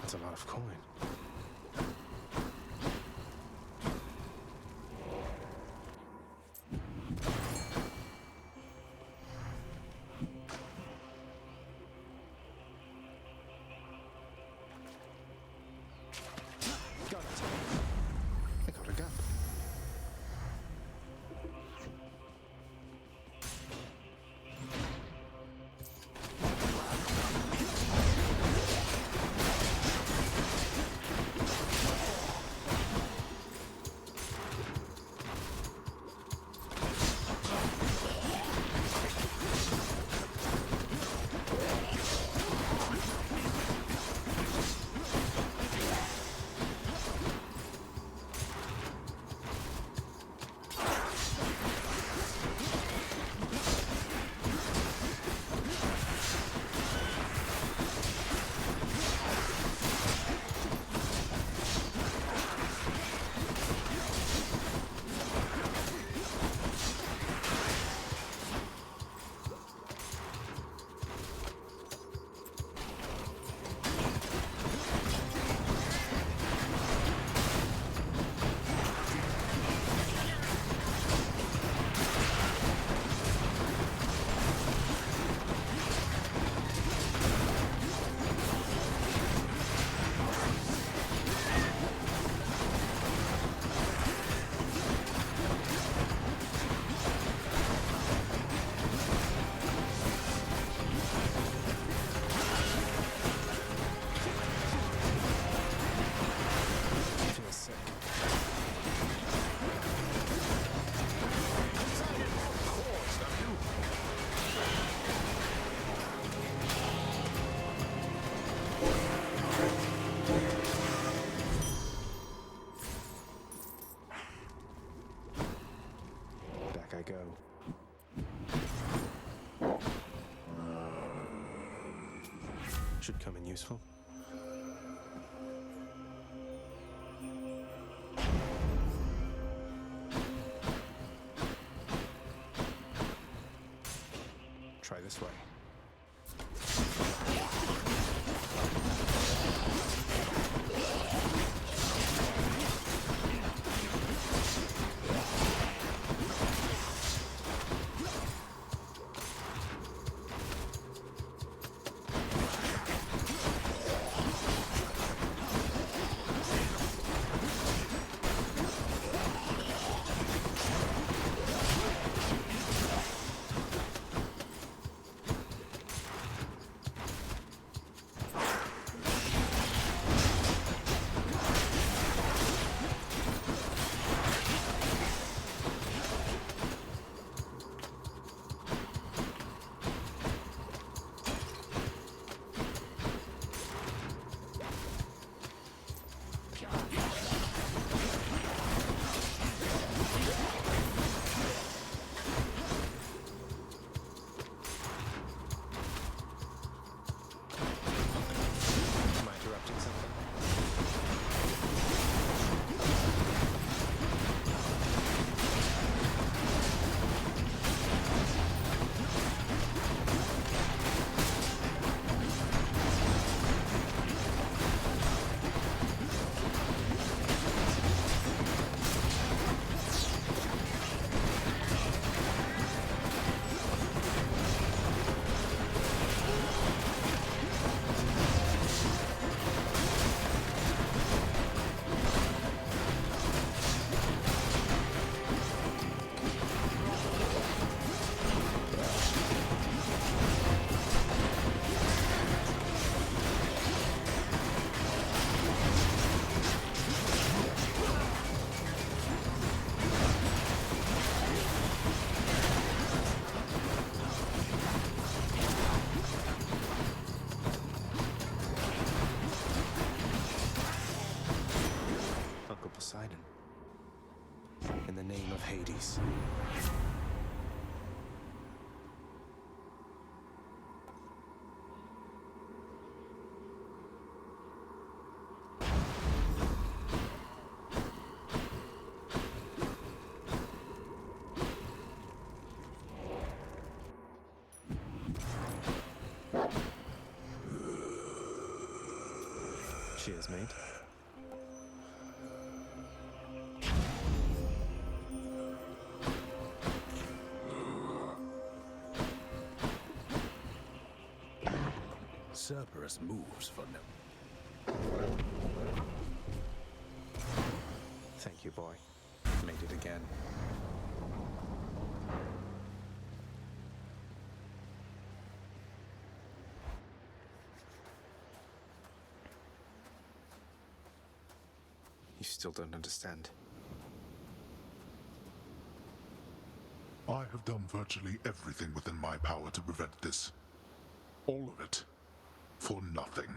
That's a lot of coin. go. Should come in useful. Try this way. Poseidon. In the name of Hades. Cheers, mate. Cerberus moves for no. Thank you, boy. Made it again. You still don't understand. I have done virtually everything within my power to prevent this. All of it. For nothing.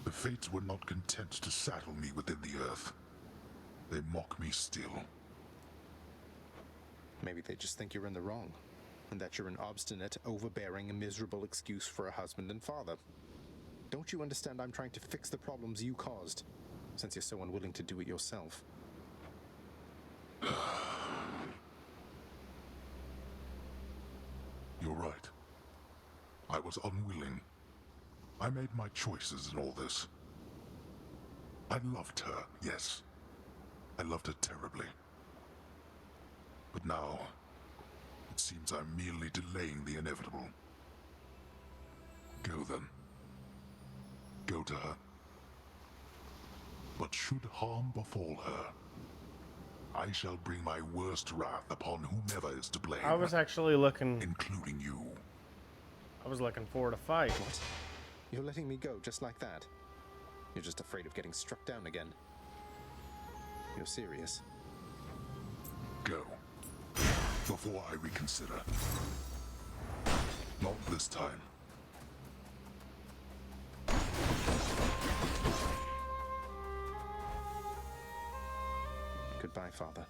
The Fates were not content to saddle me within the earth. They mock me still. Maybe they just think you're in the wrong, and that you're an obstinate, overbearing, and miserable excuse for a husband and father. Don't you understand I'm trying to fix the problems you caused, since you're so unwilling to do it yourself? You're right. I was unwilling. I made my choices in all this. I loved her, yes. I loved her terribly. But now, it seems I'm merely delaying the inevitable. Go then. Go to her. But should harm befall her, I shall bring my worst wrath upon whomever is to blame. I was actually looking... including you. I was looking forward to fight. What? You're letting me go just like that? You're just afraid of getting struck down again. You're serious? Go. Before I reconsider. Not this time. Goodbye, Father.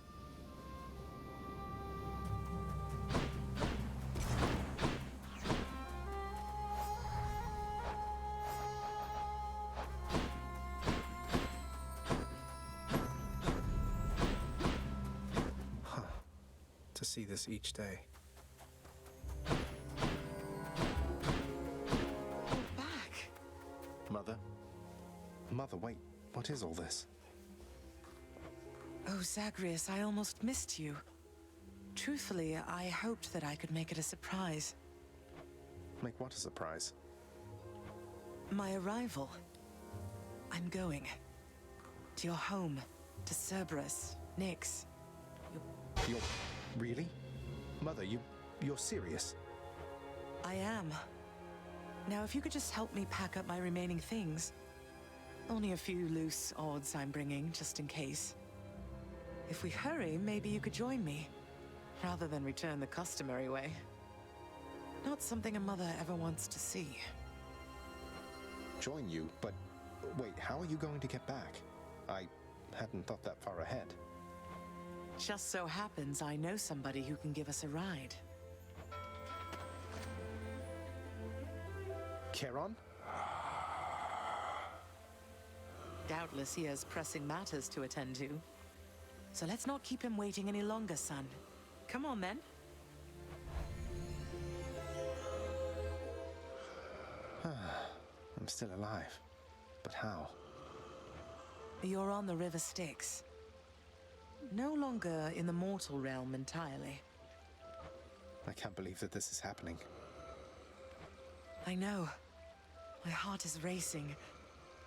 to see this each day. Back. Mother? Mother, wait. What is all this? Oh, Zagreus, I almost missed you. Truthfully, I hoped that I could make it a surprise. Make what a surprise? My arrival. I'm going. To your home. To Cerberus. Nyx. You're... really? Mother, you're serious? I am. Now, if you could just help me pack up my remaining things. Only a few loose odds I'm bringing, just in case. If we hurry, maybe you could join me, rather than return the customary way. Not something a mother ever wants to see. Join you? But wait, how are you going to get back? I hadn't thought that far ahead. Just so happens I know somebody who can give us a ride. Charon? Doubtless he has pressing matters to attend to. So let's not keep him waiting any longer, son. Come on, then. I'm still alive. But how? You're on the River Styx. No longer in the mortal realm entirely. I can't believe that this is happening. I know. My heart is racing.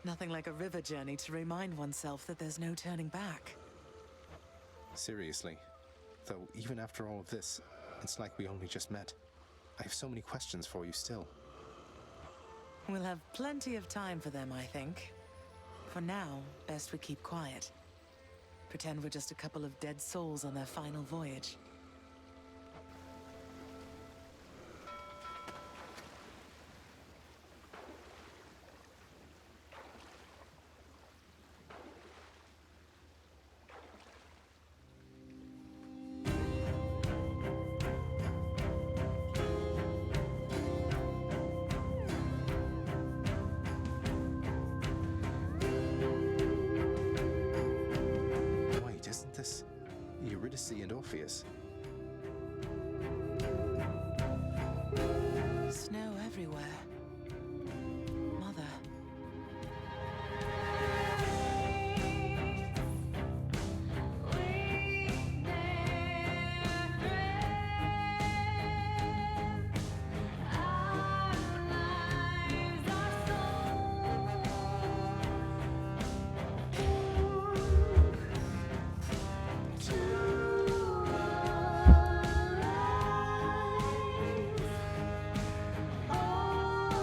Nothing like a river journey to remind oneself that there's no turning back. Seriously. Though, even after all of this, it's like we only just met. I have so many questions for you still. We'll have plenty of time for them, I think. For now, best we keep quiet. Pretend we're just a couple of dead souls on their final voyage. Eurydice and Orpheus. Snow everywhere. Mother. Oh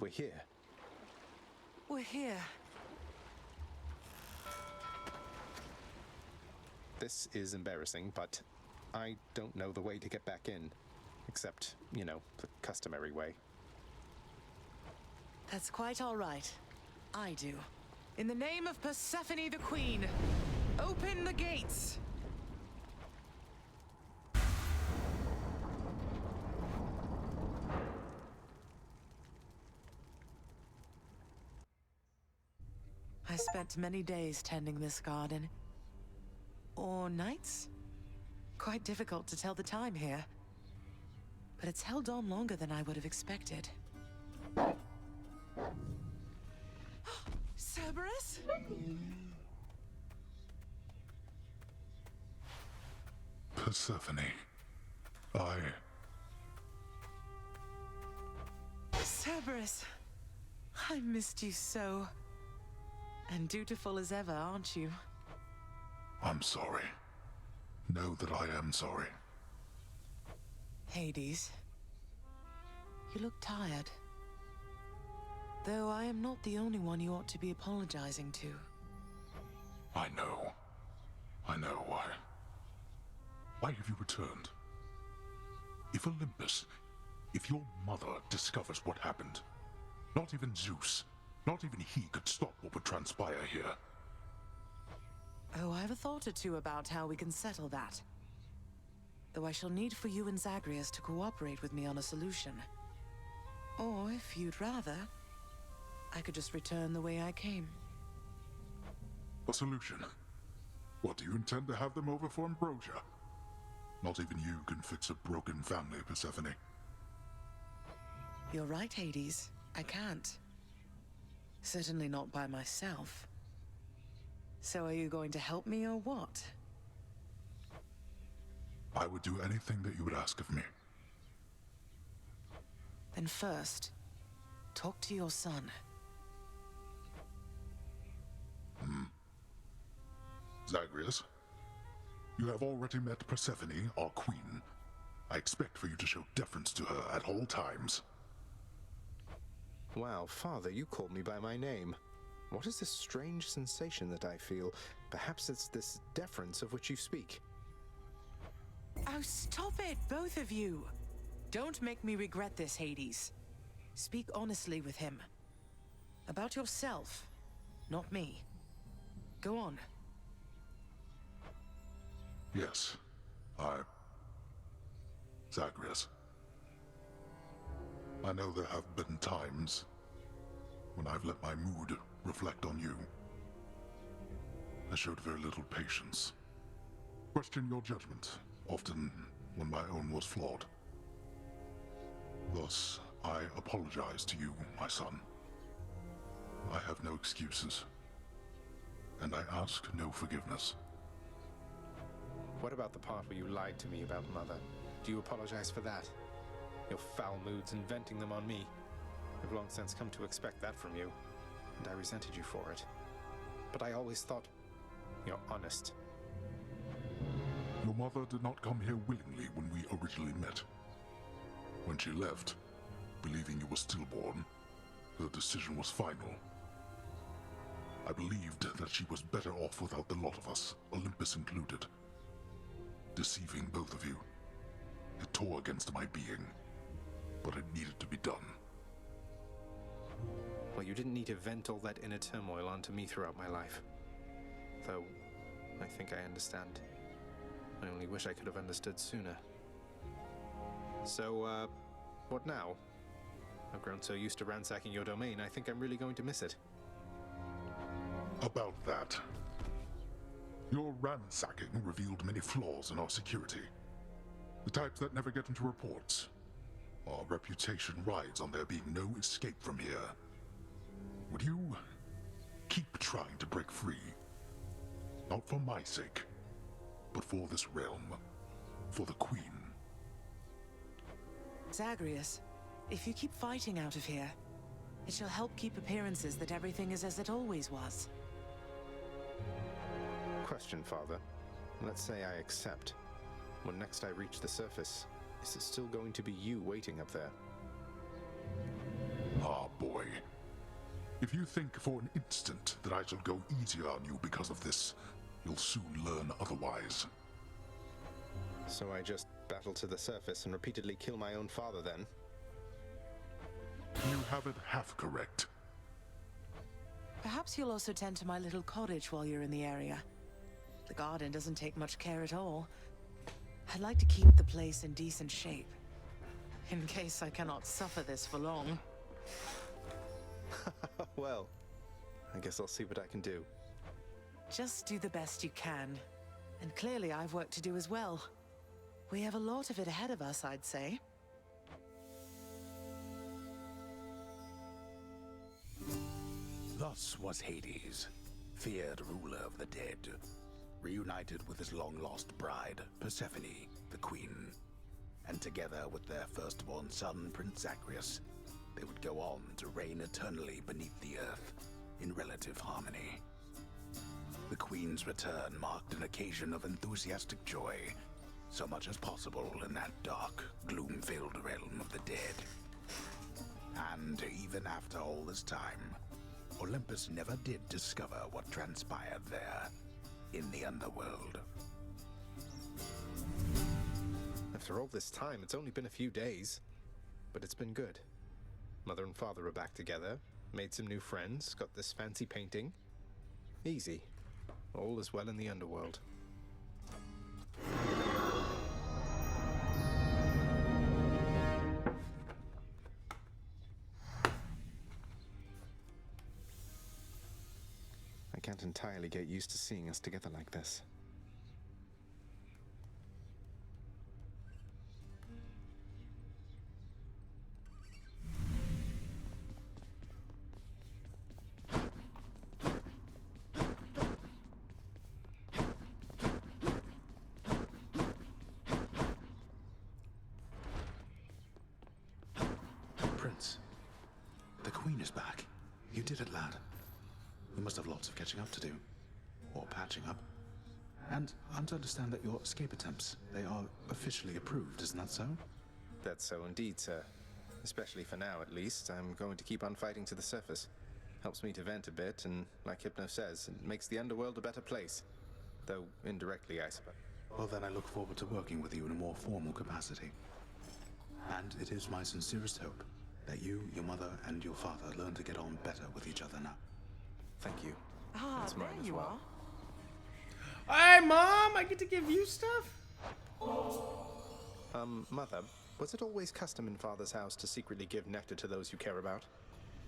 We're here. We're here. This is embarrassing, but I don't know the way to get back in. Except, you know, the customary way. That's quite all right. I do. In the name of Persephone the Queen, open the gates! I spent many days tending this garden. Or nights? Quite difficult to tell the time here. But it's held on longer than I would have expected. Cerberus? Persephone. Cerberus. I missed you so. And dutiful as ever, aren't you? I'm sorry. Know that I am sorry. Hades. You look tired. Though I am not the only one you ought to be apologizing to. I know. I know why. Why have you returned? If Olympus, if your mother discovers what happened, not even Zeus, not even he could stop what would transpire here. Oh, I have a thought or two about how we can settle that. Though I shall need for you and Zagreus to cooperate with me on a solution. Or, if you'd rather, I could just return the way I came. A solution? What, do you intend to have them over for ambrosia? Not even you can fix a broken family, Persephone. You're right, Hades. I can't. Certainly not by myself. So are you going to help me or what? I would do anything that you would ask of me. Then first, talk to your son. Zagreus, you have already met Persephone, our queen. I expect for you to show deference to her at all times. Wow, Father, you called me by my name. What is this strange sensation that I feel? Perhaps it's this deference of which you speak. Oh, stop it, both of you! Don't make me regret this, Hades. Speak honestly with him. About yourself, not me. Go on. Yes, Zagreus. I know there have been times when I've let my mood reflect on you. I showed very little patience. Questioned your judgment, often when my own was flawed. Thus, I apologize to you, my son. I have no excuses, and I ask no forgiveness. What about the part where you lied to me about Mother? Do you apologize for that? Your foul moods and venting them on me. I've long since come to expect that from you, and I resented you for it. But I always thought you're honest. Your mother did not come here willingly when we originally met. When she left, believing you were stillborn, her decision was final. I believed that she was better off without the lot of us, Olympus included. Deceiving both of you. It tore against my being, but it needed to be done. Well, you didn't need to vent all that inner turmoil onto me throughout my life. Though, I think I understand. I only wish I could have understood sooner. So, what now? I've grown so used to ransacking your domain, I think I'm really going to miss it. About that. Your ransacking revealed many flaws in our security. The types that never get into reports. Our reputation rides on there being no escape from here. Would you keep trying to break free? Not for my sake, but for this realm. For the Queen. Zagreus, if you keep fighting out of here, it shall help keep appearances that everything is as it always was. Question, Father. Let's say I accept. When next I reach the surface, is it still going to be you waiting up there? Our boy. If you think for an instant that I shall go easier on you because of this, you'll soon learn otherwise. So I just battle to the surface and repeatedly kill my own father then? You have it half correct. Perhaps you'll also tend to my little cottage while you're in the area. The garden doesn't take much care at all. I'd like to keep the place in decent shape, in case I cannot suffer this for long. Well, I guess I'll see what I can do. Just do the best you can. And clearly I've work to do as well. We have a lot of it ahead of us, I'd say. Thus was Hades, feared ruler of the dead, reunited with his long-lost bride, Persephone, the queen. And together with their firstborn son, Prince Zagreus, they would go on to reign eternally beneath the earth, in relative harmony. The queen's return marked an occasion of enthusiastic joy, so much as possible in that dark, gloom-filled realm of the dead. And even after all this time, Olympus never did discover what transpired there, in the underworld. After all this time, it's only been a few days. But it's been good. Mother and father are back together, made some new friends, got this fancy painting. Easy. All is well in the underworld. I can't entirely get used to seeing us together like this. Prince, the Queen is back. You did it, lad. You must have lots of catching up to do. Or patching up. And I'm to understand that your escape attempts, they are officially approved, isn't that so? That's so indeed, sir. Especially for now, at least. I'm going to keep on fighting to the surface. Helps me to vent a bit, and like Hypno says, it makes the underworld a better place. Though indirectly, I suppose. Well, then I look forward to working with you in a more formal capacity. And it is my sincerest hope that you, your mother, and your father learn to get on better with each other now. Thank you. Ah, That's mine there as you well. Hey, Mom! I get to give you stuff? Mother, was it always custom in Father's house to secretly give nectar to those you care about?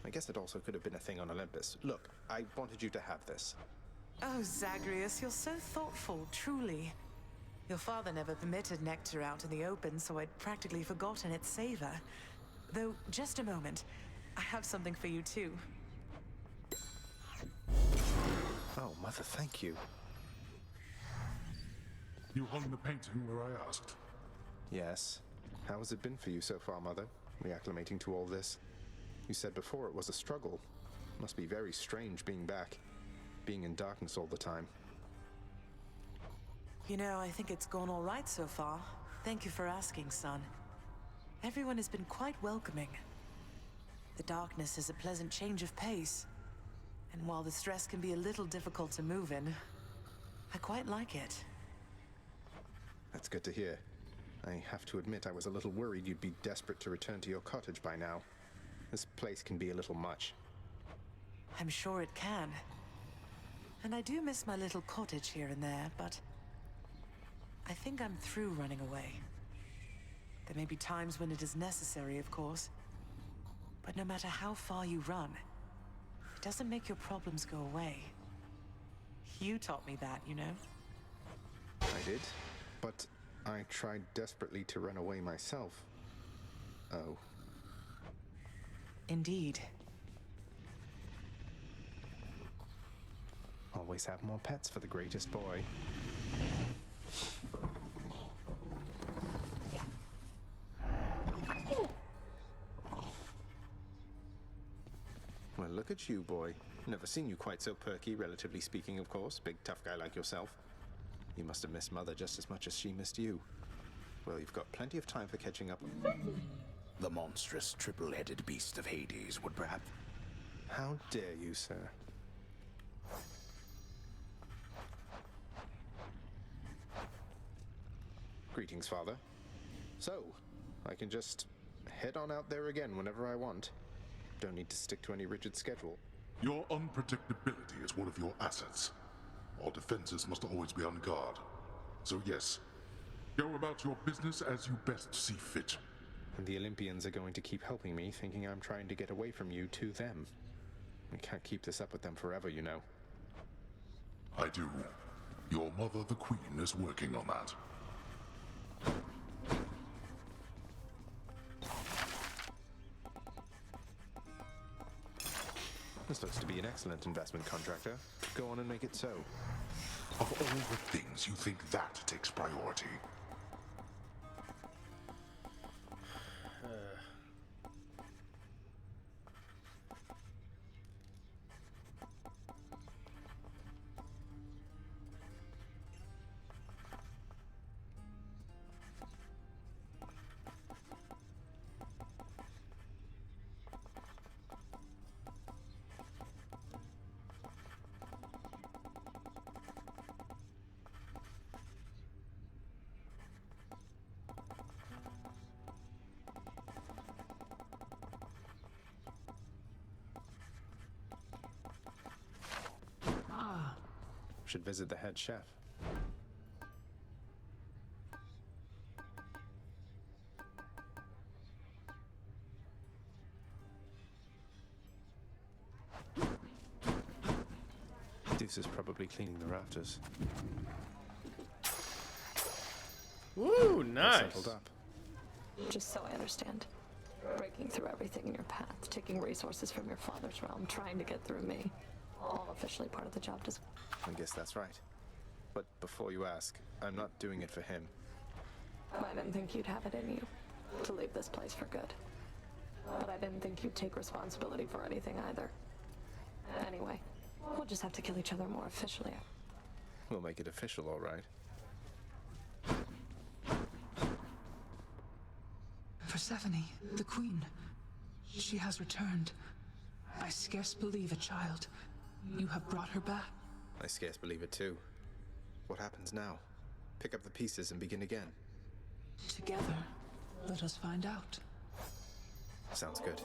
I guess it also could have been a thing on Olympus. Look, I wanted you to have this. Oh, Zagreus, you're so thoughtful, truly. Your father never permitted nectar out in the open, so I'd practically forgotten its savor. Though, just a moment. I have something for you, too. Oh, Mother, thank you. You hung the painting where I asked. Yes. How has it been for you so far, Mother? Reacclimating to all this? You said before it was a struggle. Must be very strange being back. Being in darkness all the time. You know, I think it's gone all right so far. Thank you for asking, son. Everyone has been quite welcoming. The darkness is a pleasant change of pace. And while the stress can be a little difficult to move in, I quite like it. That's good to hear. I have to admit I was a little worried you'd be desperate to return to your cottage by now. This place can be a little much. I'm sure it can. And I do miss my little cottage here and there, but I think I'm through running away. There may be times when it is necessary, of course. But no matter how far you run, it doesn't make your problems go away. You taught me that, you know? I did, but I tried desperately to run away myself. Oh. Indeed. Always have more pets for the greatest boy. Well, look at you, boy. Never seen you quite so perky, relatively speaking, of course. Big, tough guy like yourself. You must have missed Mother just as much as she missed you. Well, you've got plenty of time for catching up. The monstrous triple-headed beast of Hades would perhaps... How dare you, sir? Greetings, Father. So, I can just head on out there again whenever I want. Don't need to stick to any rigid schedule. Your unpredictability is one of your assets. Our defenses must always be on guard. So yes, go about your business as you best see fit. And the Olympians are going to keep helping me, thinking I'm trying to get away from you to them. I can't keep this up with them forever, you know. I do. Your mother, the Queen, is working on that. This looks to be an excellent investment, contractor. Go on and make it so. Of all the things, you think that takes priority? Should visit the head chef. Deuce is probably cleaning the rafters. Woo, nice. Settled up. Just so I understand. Breaking through everything in your path, taking resources from your father's realm, trying to get through me. All officially part of the job description. I guess that's right. But before you ask, I'm not doing it for him. I didn't think you'd have it in you to leave this place for good. But I didn't think you'd take responsibility for anything either. Anyway, we'll just have to kill each other more officially. We'll make it official, all right. Persephone, the queen. She has returned. I scarce believe it, child. You have brought her back. I scarce believe it too. What happens now? Pick up the pieces and begin again. Together, let us find out. Sounds good.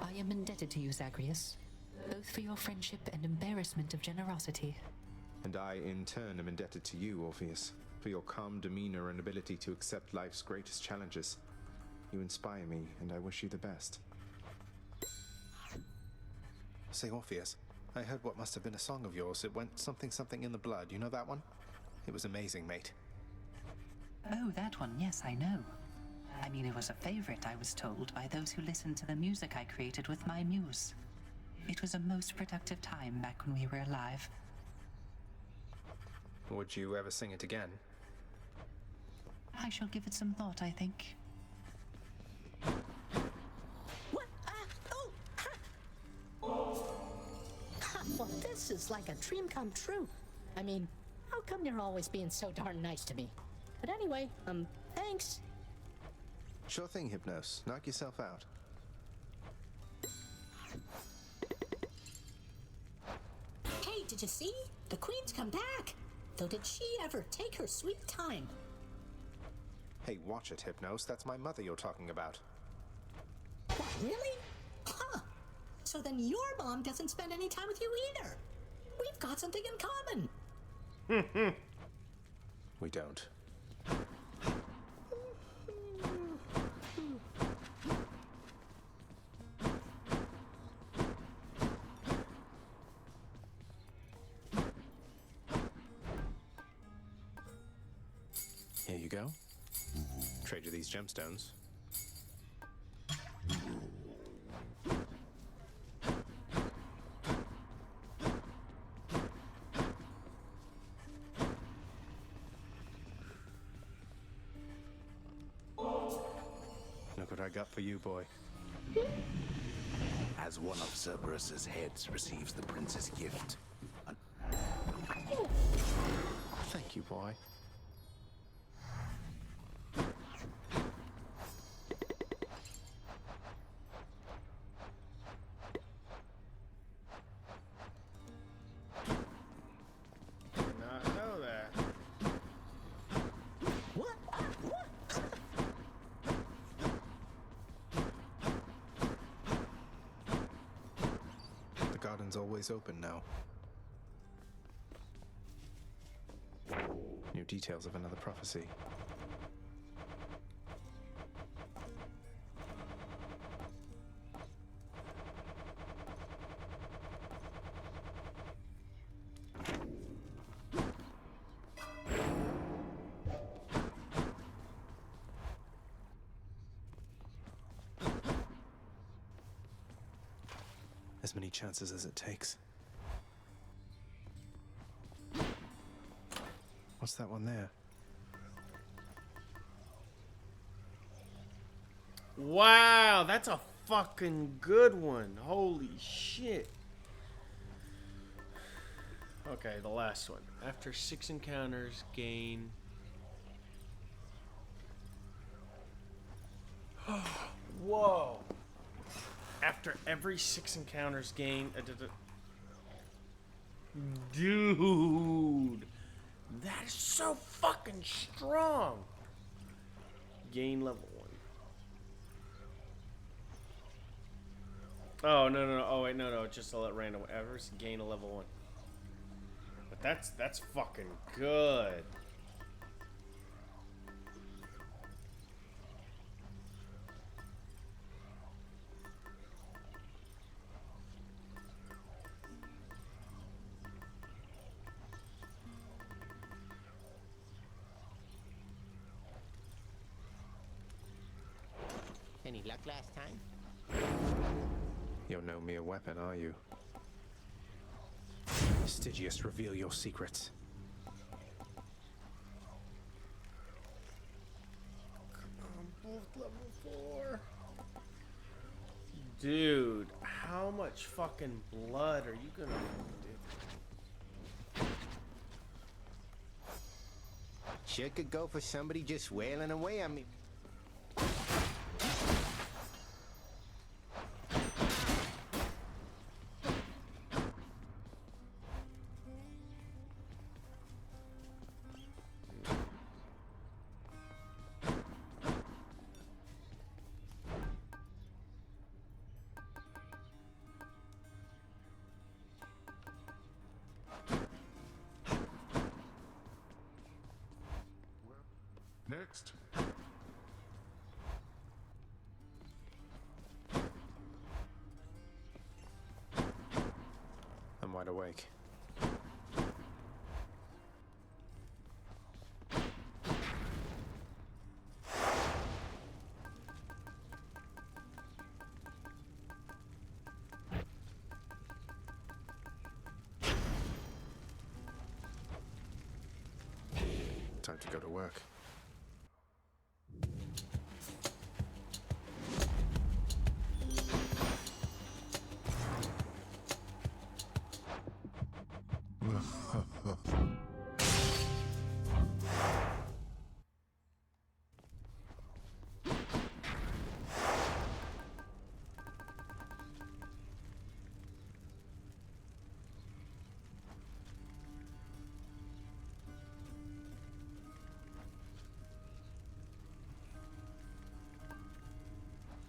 I am indebted to you, Zagreus, both for your friendship and embarrassment of generosity. And I, in turn, am indebted to you, Orpheus, for your calm demeanor and ability to accept life's greatest challenges. You inspire me, and I wish you the best. Say, Orpheus, I heard what must have been a song of yours. It went something something in the blood. You know that one? It was amazing, mate. Oh, that one, yes, I know. I mean, it was a favorite, I was told, by those who listened to the music I created with my muse. It was a most productive time back when we were alive. Would you ever sing it again? I shall give it some thought, I think. What? Well, this is like a dream come true. I mean, how come you're always being so darn nice to me? But anyway, thanks. Sure thing, Hypnos. Knock yourself out. Hey, did you see? The Queen's come back. Though did she ever take her sweet time? Hey, watch it, Hypnos. That's my mother you're talking about. What, really? Huh. So then your mom doesn't spend any time with you either. We've got something in common. We don't. Here you go. Trade you these gemstones. Look what I got for you, boy. As one of Cerberus's heads receives the prince's gift. Thank you, boy. garden's always open now. New details of another prophecy. As many chances as it takes. What's that one there? Wow, that's a fucking good one. Holy shit. Okay, the last one. After 6 encounters, gain... Whoa. After every 6 encounters, gain... Dude. That is so fucking strong. Gain level 1. Oh, no. Oh, wait, no. Just a random. Ever gain a level 1. But that's fucking good. Any luck last time? You're no mere weapon, are you? Stygius, reveal your secrets. Both level 4. Dude, how much fucking blood are you gonna do? Sure could go for somebody just wailing away on me. Next. I'm wide awake. Time to go to work.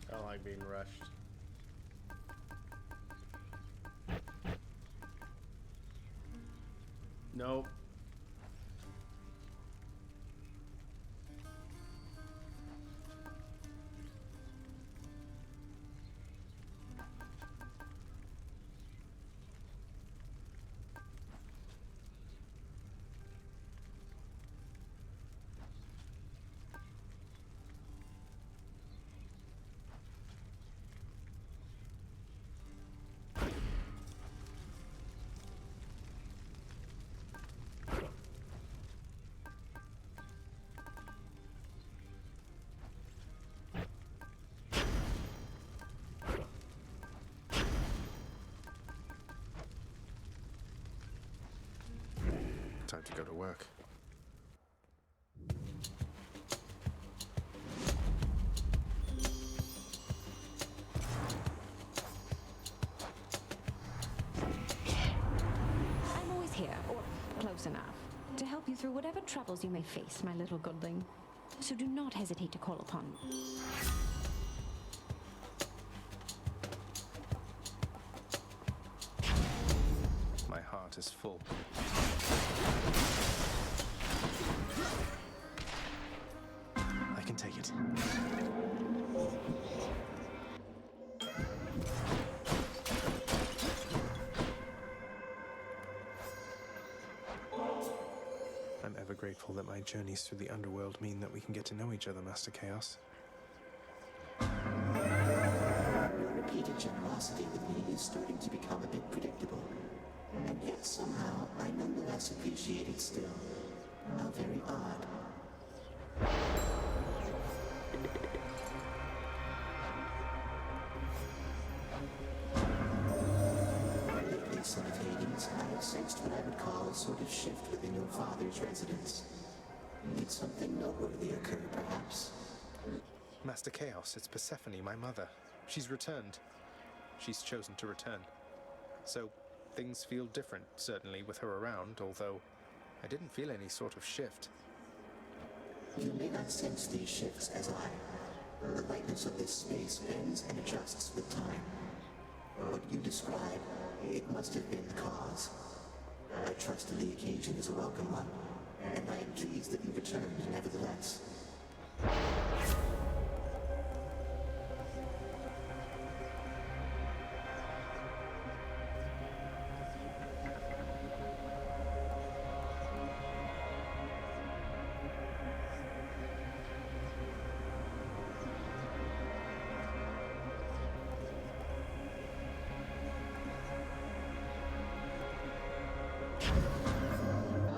I don't like being rushed. Nope. Time to go to work. I'm always here, or close enough, to help you through whatever troubles you may face, my little goodling. So do not hesitate to call upon me. heart is full. I can take it. I'm ever grateful that my journeys through the underworld mean that we can get to know each other, Master Chaos. Your repeated generosity with me is starting to become a bit predictable. And yet somehow I nonetheless appreciate it still. How very odd. Lately, son of Hades, I have sensed what I would call a sort of shift within your father's residence. Did something noteworthy occur, perhaps? Master Chaos, it's Persephone, my mother. She's returned. She's chosen to return. So, things feel different, certainly, with her around, although I didn't feel any sort of shift. You may not sense these shifts as I. The lightness of this space bends and adjusts with time. What you describe, it must have been the cause. I trust that the occasion is a welcome one, and I am pleased that you returned nevertheless.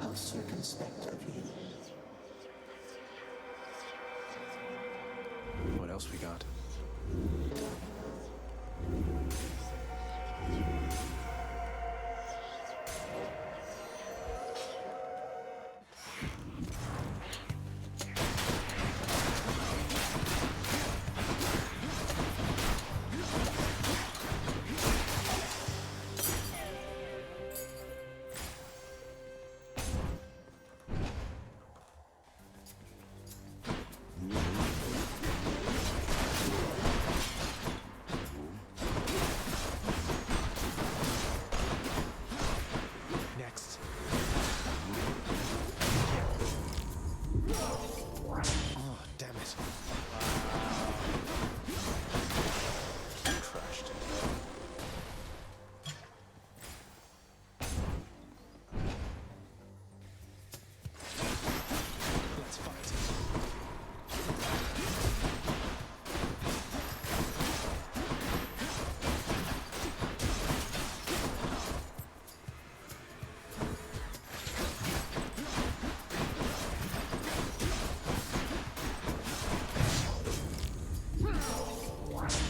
How circumspect of you. What else we got? Next. Oh, damn it. Crushed. Let's fight.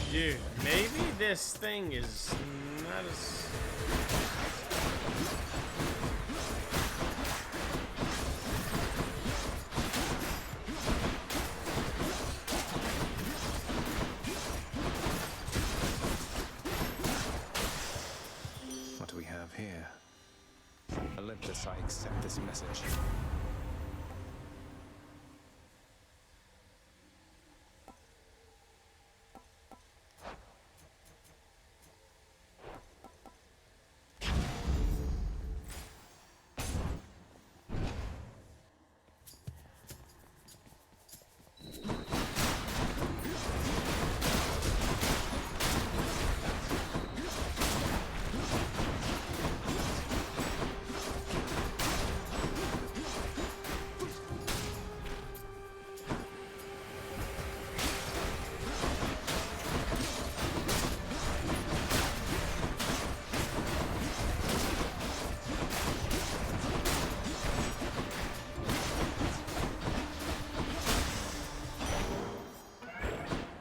Dude, maybe this thing is not as... What do we have here? Olympus, I accept this message.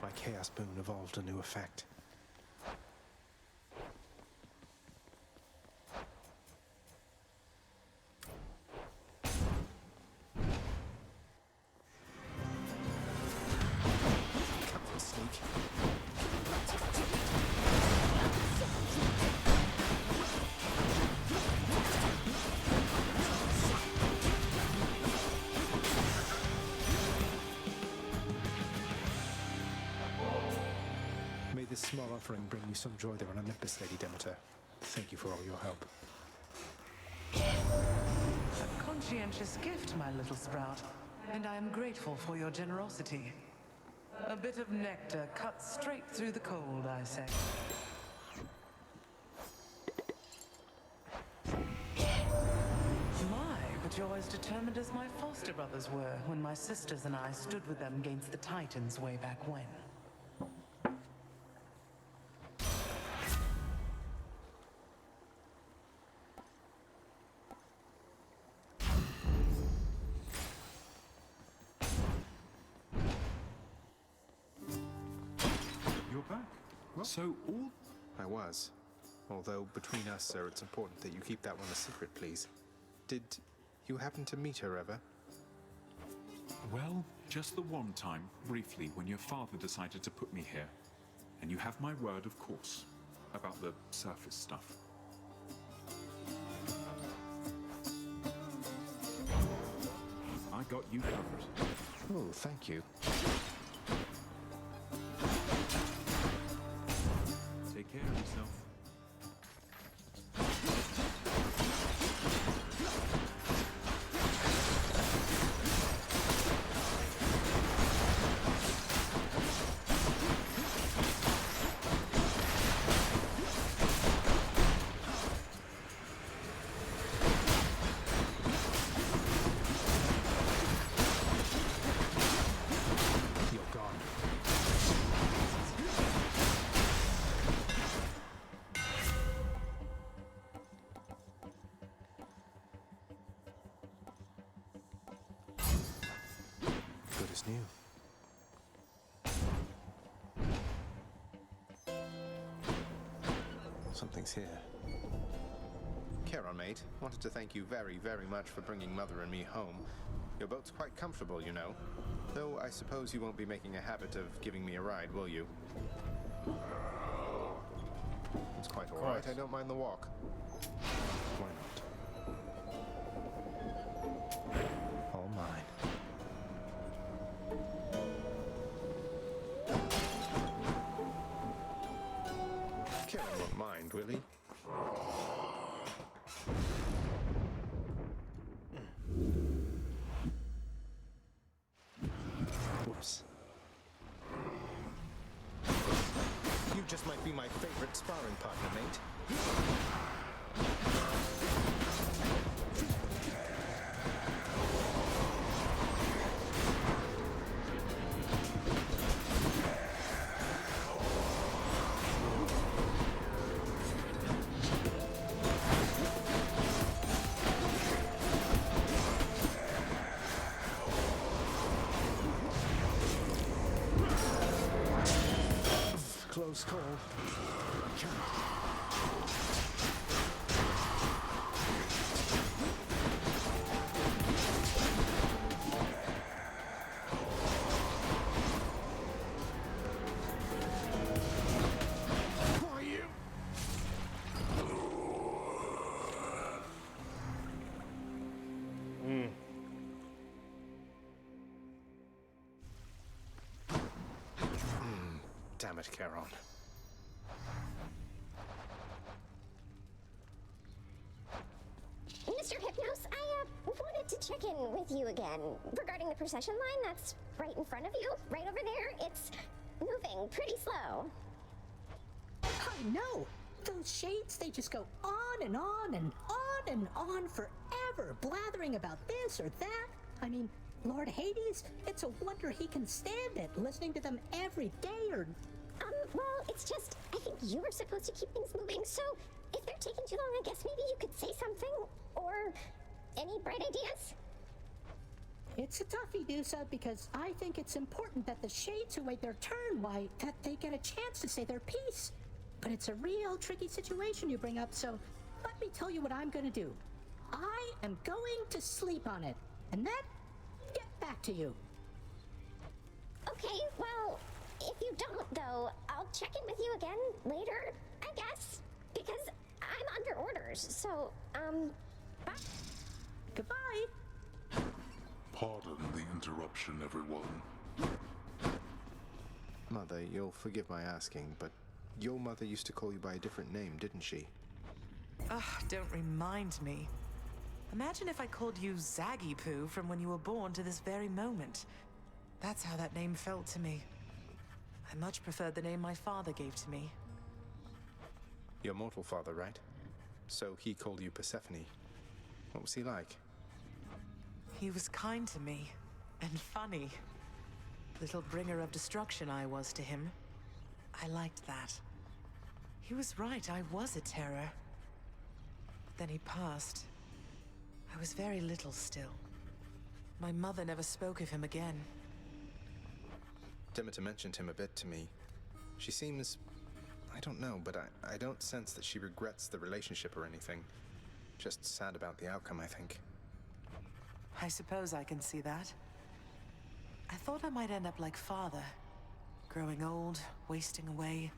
My Chaos Boon evolved a new effect. Come on, sneak. May this small offering bring you some joy there on Olympus, Lady Demeter. Thank you for all your help. conscientious gift, my little sprout, and I am grateful for your generosity. A bit of nectar cut straight through the cold, I say. My, but you're as determined as my foster brothers were when my sisters and I stood with them against the Titans way back when. You're back. So all... I was. Although, between us, sir, it's important that you keep that one a secret, please. Did you happen to meet her ever? Well, just the one time, briefly, when your father decided to put me here. And you have my word, of course, about the surface stuff. I got you covered. Oh, thank you. Take care of yourself. You're gone. Good as new. Something's here. Charon, mate. Wanted to thank you very, very much for bringing Mother and me home. Your boat's quite comfortable, you know. Though I suppose you won't be making a habit of giving me a ride, will you? It's quite all right. I don't mind the walk. Why not? All mine. Charon won't mind, will he? Whoops. You just might be my favorite sparring partner, mate. Close call. Who are you? Damn it, Charon. Mr. Hypnos, I wanted to check in with you again regarding the procession line that's right in front of you, right over there. It's moving pretty slow. I know! Those shades, they just go on and on and on and on forever, blathering about this or that. I mean, Lord Hades, it's a wonder he can stand it, listening to them every day or... Well, it's just, I think you were supposed to keep things moving, so if they're taking too long, I guess maybe you could say something, or any bright ideas? It's a toughie, Dusa, because I think it's important that the shades who wait their turn, why, that they get a chance to say their piece. But it's a real tricky situation you bring up, so let me tell you what I'm gonna do. I am going to sleep on it, and then get back to you. Okay, well, if you don't, though, I'll check in with you again later, I guess, because I'm under orders, so, bye. Goodbye. Pardon the interruption, everyone. Mother, you'll forgive my asking, but your mother used to call you by a different name, didn't she? Don't remind me. Imagine if I called you Zaggy Poo from when you were born to this very moment. That's how that name felt to me. I much preferred the name my father gave to me. Your mortal father, right? So he called you Persephone. What was he like? He was kind to me, and funny. Little bringer of destruction I was to him. I liked that. He was right, I was a terror. But then he passed. I was very little still. My mother never spoke of him again. Demeter mentioned him a bit to me. She seems... I don't know, but I don't sense that she regrets the relationship or anything. Just sad about the outcome, I think. I suppose I can see that. I thought I might end up like father. Growing old, wasting away.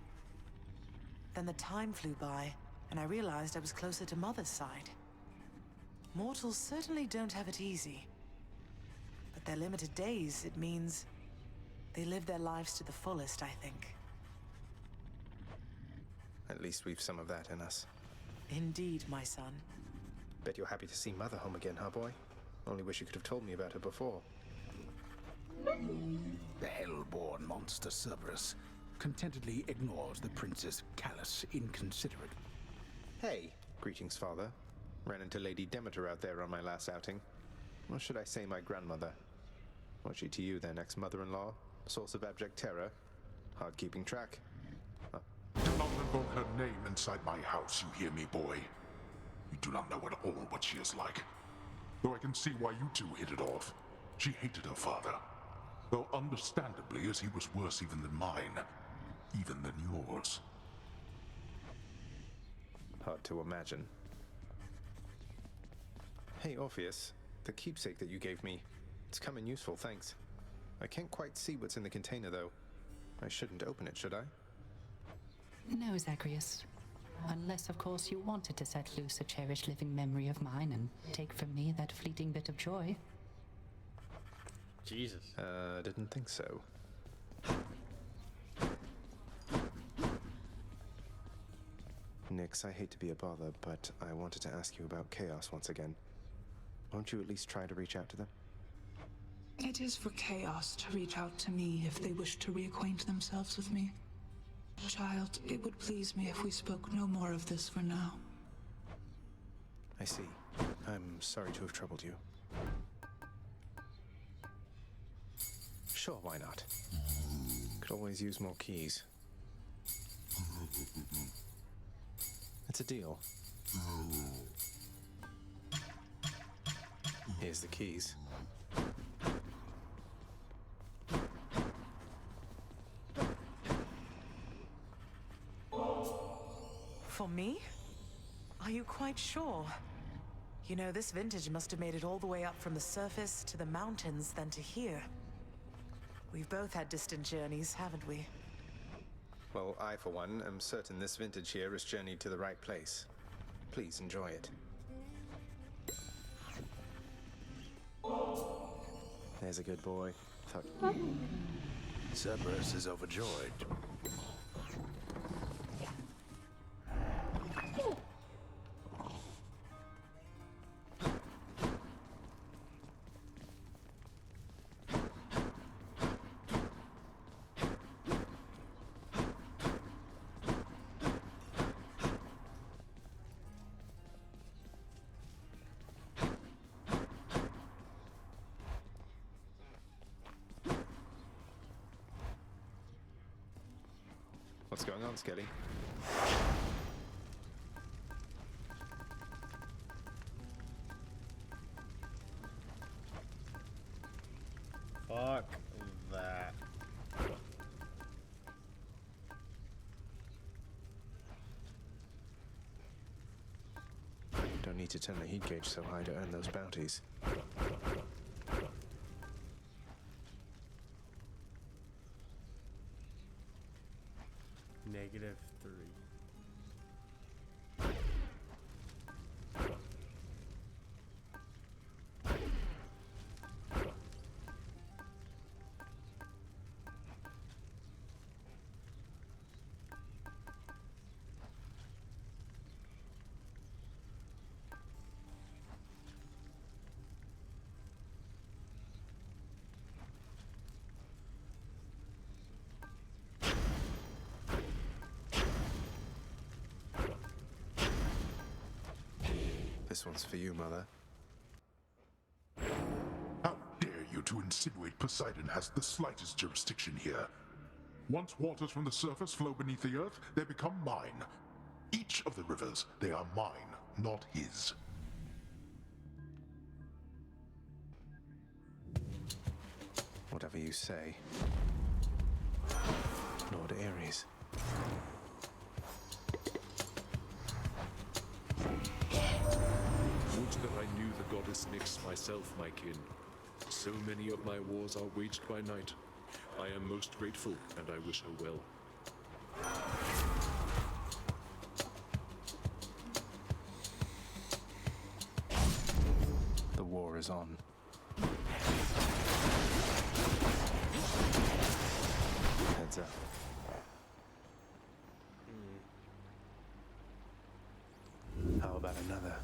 Then the time flew by, and I realized I was closer to Mother's side. Mortals certainly don't have it easy. But their limited days, it means they live their lives to the fullest, I think. At least we've some of that in us. Indeed, my son. Bet you're happy to see Mother home again, huh, boy? Only wish you could have told me about her before. The hell-born monster Cerberus contentedly ignores the prince's callous, inconsiderate. Hey! Greetings, father. Ran into Lady Demeter out there on my last outing. Or should I say my grandmother? Was she to you then, ex-mother-in-law? Source of abject terror? Hard keeping track? Do not invoke her name inside my house, you hear me, boy? You do not know at all what she is like. Though I can see why you two hit it off. She hated her father. Though understandably, as he was worse even than mine. Even than yours. Hard to imagine. Hey, Orpheus. The keepsake that you gave me. It's come in useful, thanks. I can't quite see what's in the container, though. I shouldn't open it, should I? No, Zagreus. Unless, of course, you wanted to set loose a cherished living memory of mine and take from me that fleeting bit of joy. Jesus. Didn't think so. Nyx, I hate to be a bother, but I wanted to ask you about Chaos once again. Won't you at least try to reach out to them? It is for Chaos to reach out to me if they wish to reacquaint themselves with me. Child, it would please me if we spoke no more of this for now. I see. I'm sorry to have troubled you. Sure, why not? Could always use more keys. It's a deal. Here's the keys. For me? Are you quite sure? You know, this vintage must have made it all the way up from the surface to the mountains, then to here. We've both had distant journeys, haven't we? Well, I, for one, am certain this vintage here has journeyed to the right place. Please enjoy it. There's a good boy. Cerberus is overjoyed. What's going on, Skelly? Fuck that. Don't need to turn the heat gauge so high to earn those bounties. -3. This one's for you, Mother. How dare you to insinuate Poseidon has the slightest jurisdiction here? Once waters from the surface flow beneath the earth, they become mine. Each of the rivers, they are mine, not his. Whatever you say. Lord Ares. Would that I knew the goddess Nyx myself, my kin. So many of my wars are waged by night. I am most grateful, and I wish her well. The war is on. Heads up. How about another?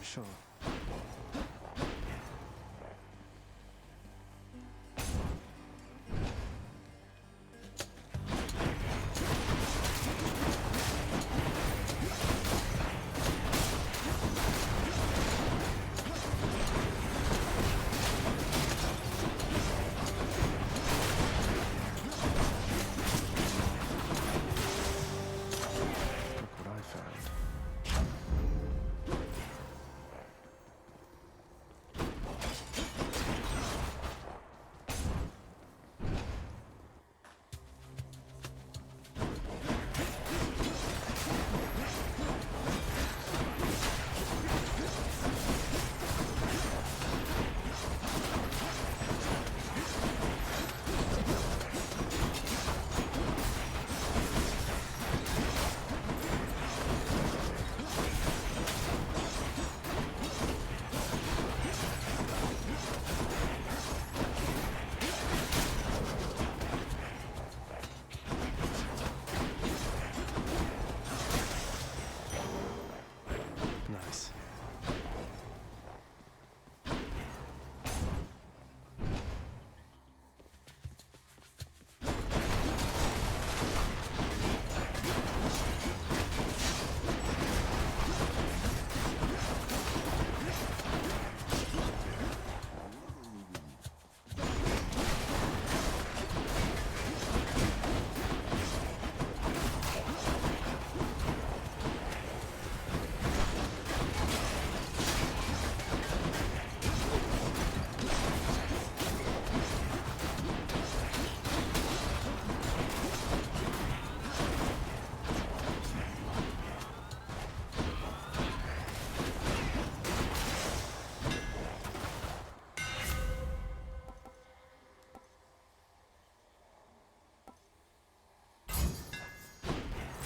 Sure. Look what I found. Nice.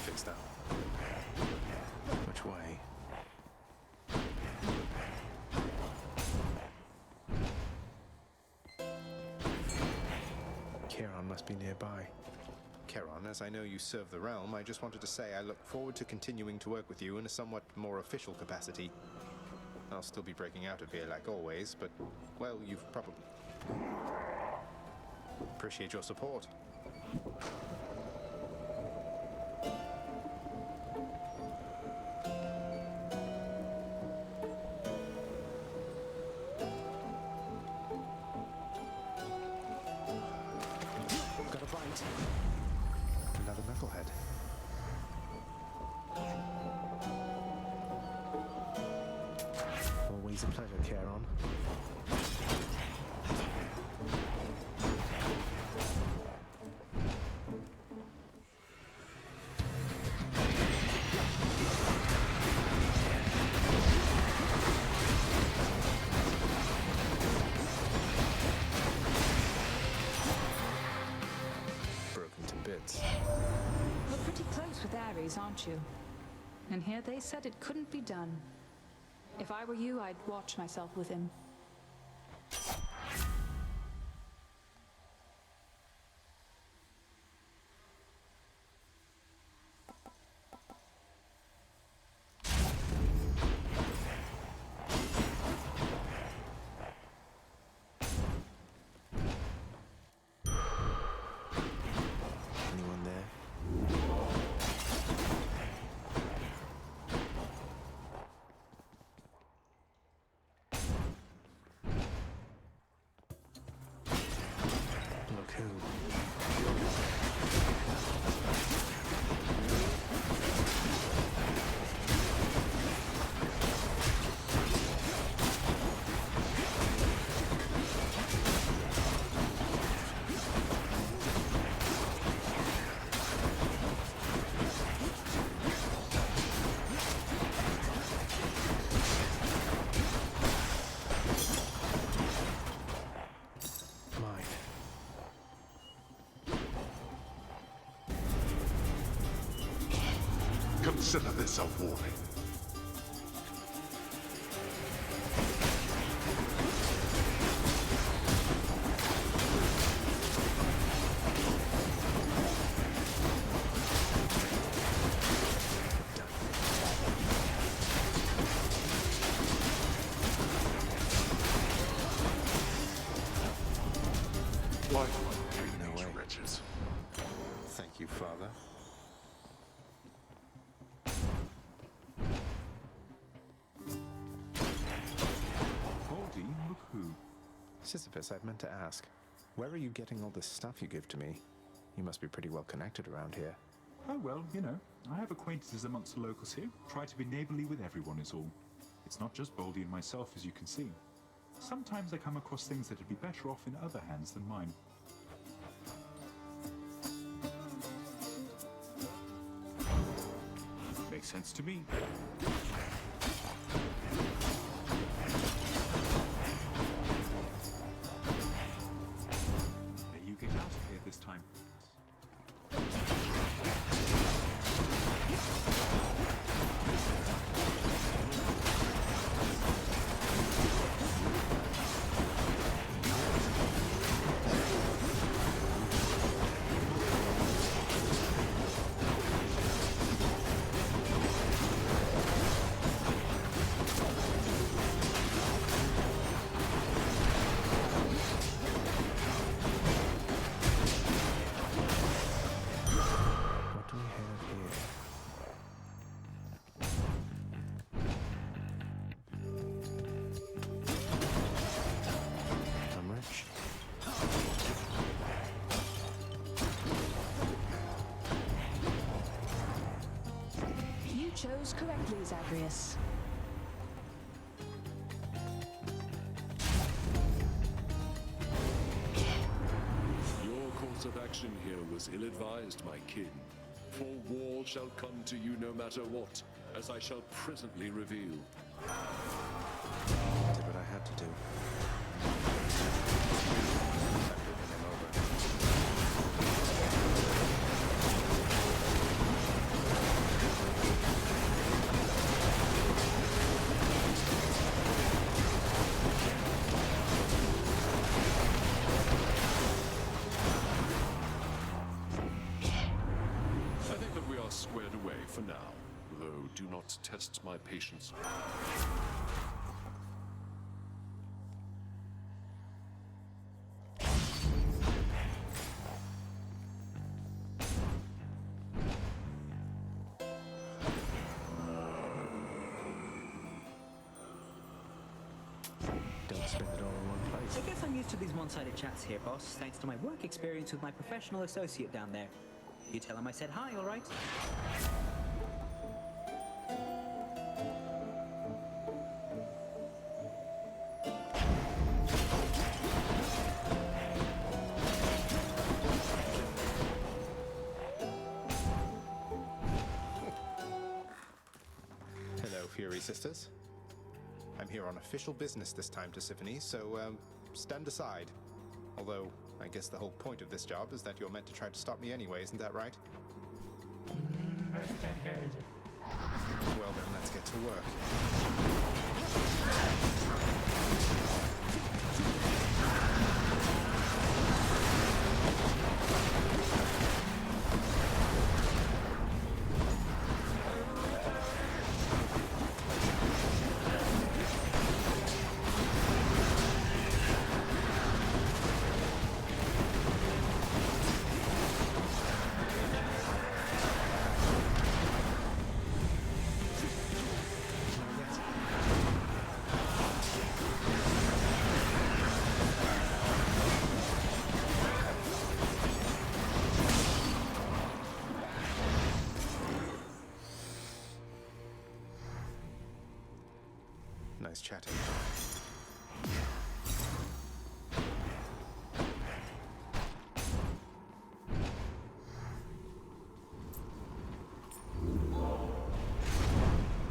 Fixed up. Which way? Charon must be nearby. Charon, as I know you serve the realm, I just wanted to say I look forward to continuing to work with you in a somewhat more official capacity. I'll still be breaking out of here like always, but, well, you've probably... Appreciate your support. Got a bite. Another knucklehead. Always a pleasure, Charon. Broken to bits. You're pretty close with Ares, aren't you? And here they said it couldn't be done. If I were you, I'd watch myself with him. Consider this a warning. Why do I hate these wretches? Thank you, Father. Baldy, look who. Sisyphus, I've meant to ask. Where are you getting all this stuff you give to me? You must be pretty well connected around here. Oh, well, you know, I have acquaintances amongst the locals here. Try to be neighborly with everyone is all. It's not just Baldy and myself, as you can see. Sometimes I come across things that'd be better off in other hands than mine. Makes sense to me. May you get out of here this time. What do we have here? I'm rich. You chose correctly, Zagreus. Your course of action here was ill-advised, my kin. For war shall come to you no matter what, as I shall presently reveal. Did what I had to do. I've given him over. I think that we are squared away for now, though do not test my patience. Don't spend it all in one place. I guess I'm used to these one-sided chats here, boss, thanks to my work experience with my professional associate down there. You tell him I said hi, all right? Hello, Fury Sisters. I'm here on official business this time, Tisiphone, so stand aside. Although, I guess the whole point of this job is that you're meant to try to stop me anyway, isn't that right? Well then, let's get to work. Nice chatting.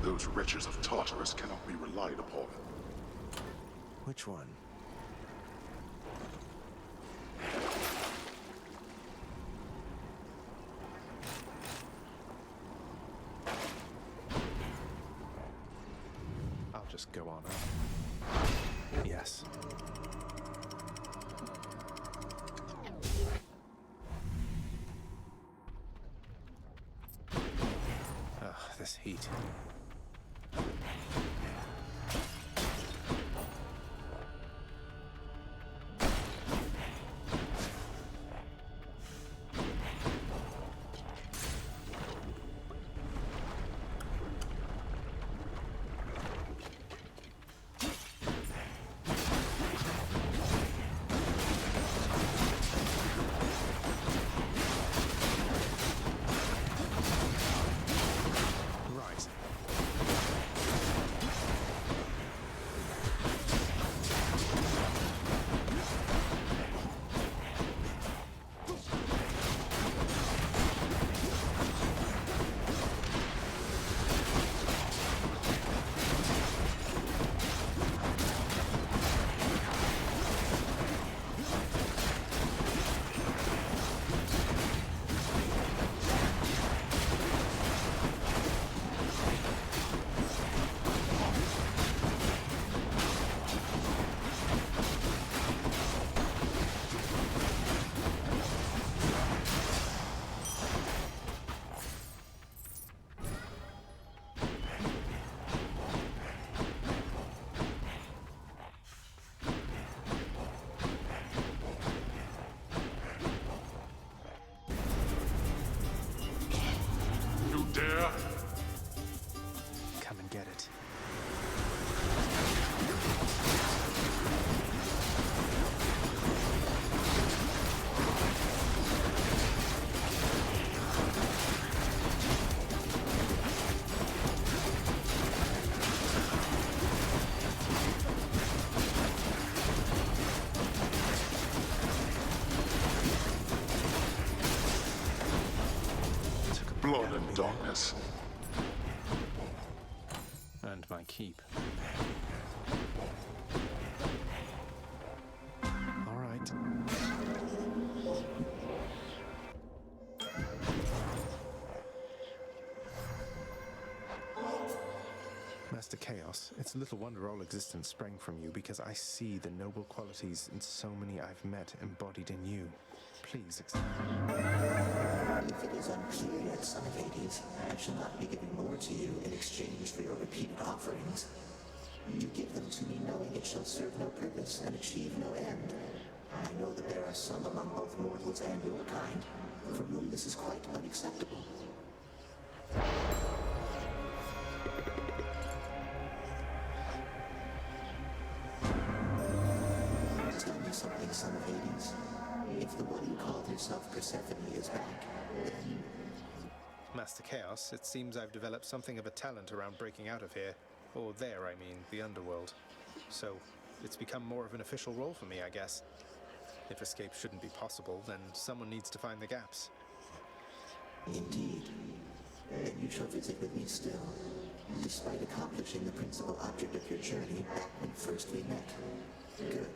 Those wretches of Tartarus cannot be relied upon. Which one? just go on up. Yes. Ugh, this heat. Dare? Come and get it. Blood and darkness. And my keep. All right. Master Chaos, it's little wonder all existence sprang from you, because I see the noble qualities in so many I've met embodied in you. Please If it is unclear yet, son of Hades, I shall not be giving more to you in exchange for your repeated offerings. You give them to me knowing it shall serve no purpose and achieve no end. I know that there are some among both mortals and your kind, for whom this is quite unacceptable. Tell me something, son of Hades. If the one who called herself Persephone is back, then... Master Chaos, it seems I've developed something of a talent around breaking out of here. Or there, I mean, the underworld. So, it's become more of an official role for me, I guess. If escape shouldn't be possible, then someone needs to find the gaps. Indeed. And you shall visit with me still, despite accomplishing the principal object of your journey back when first we met. Good.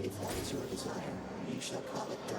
If that is your desire, you shall call it done.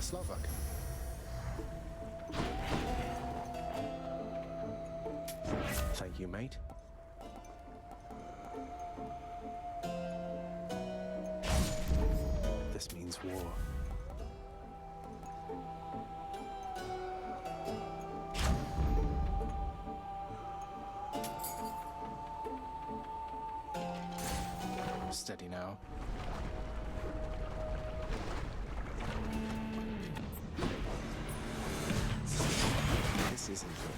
Slovak. Thank you, mate. This means war. Steady now. This isn't good.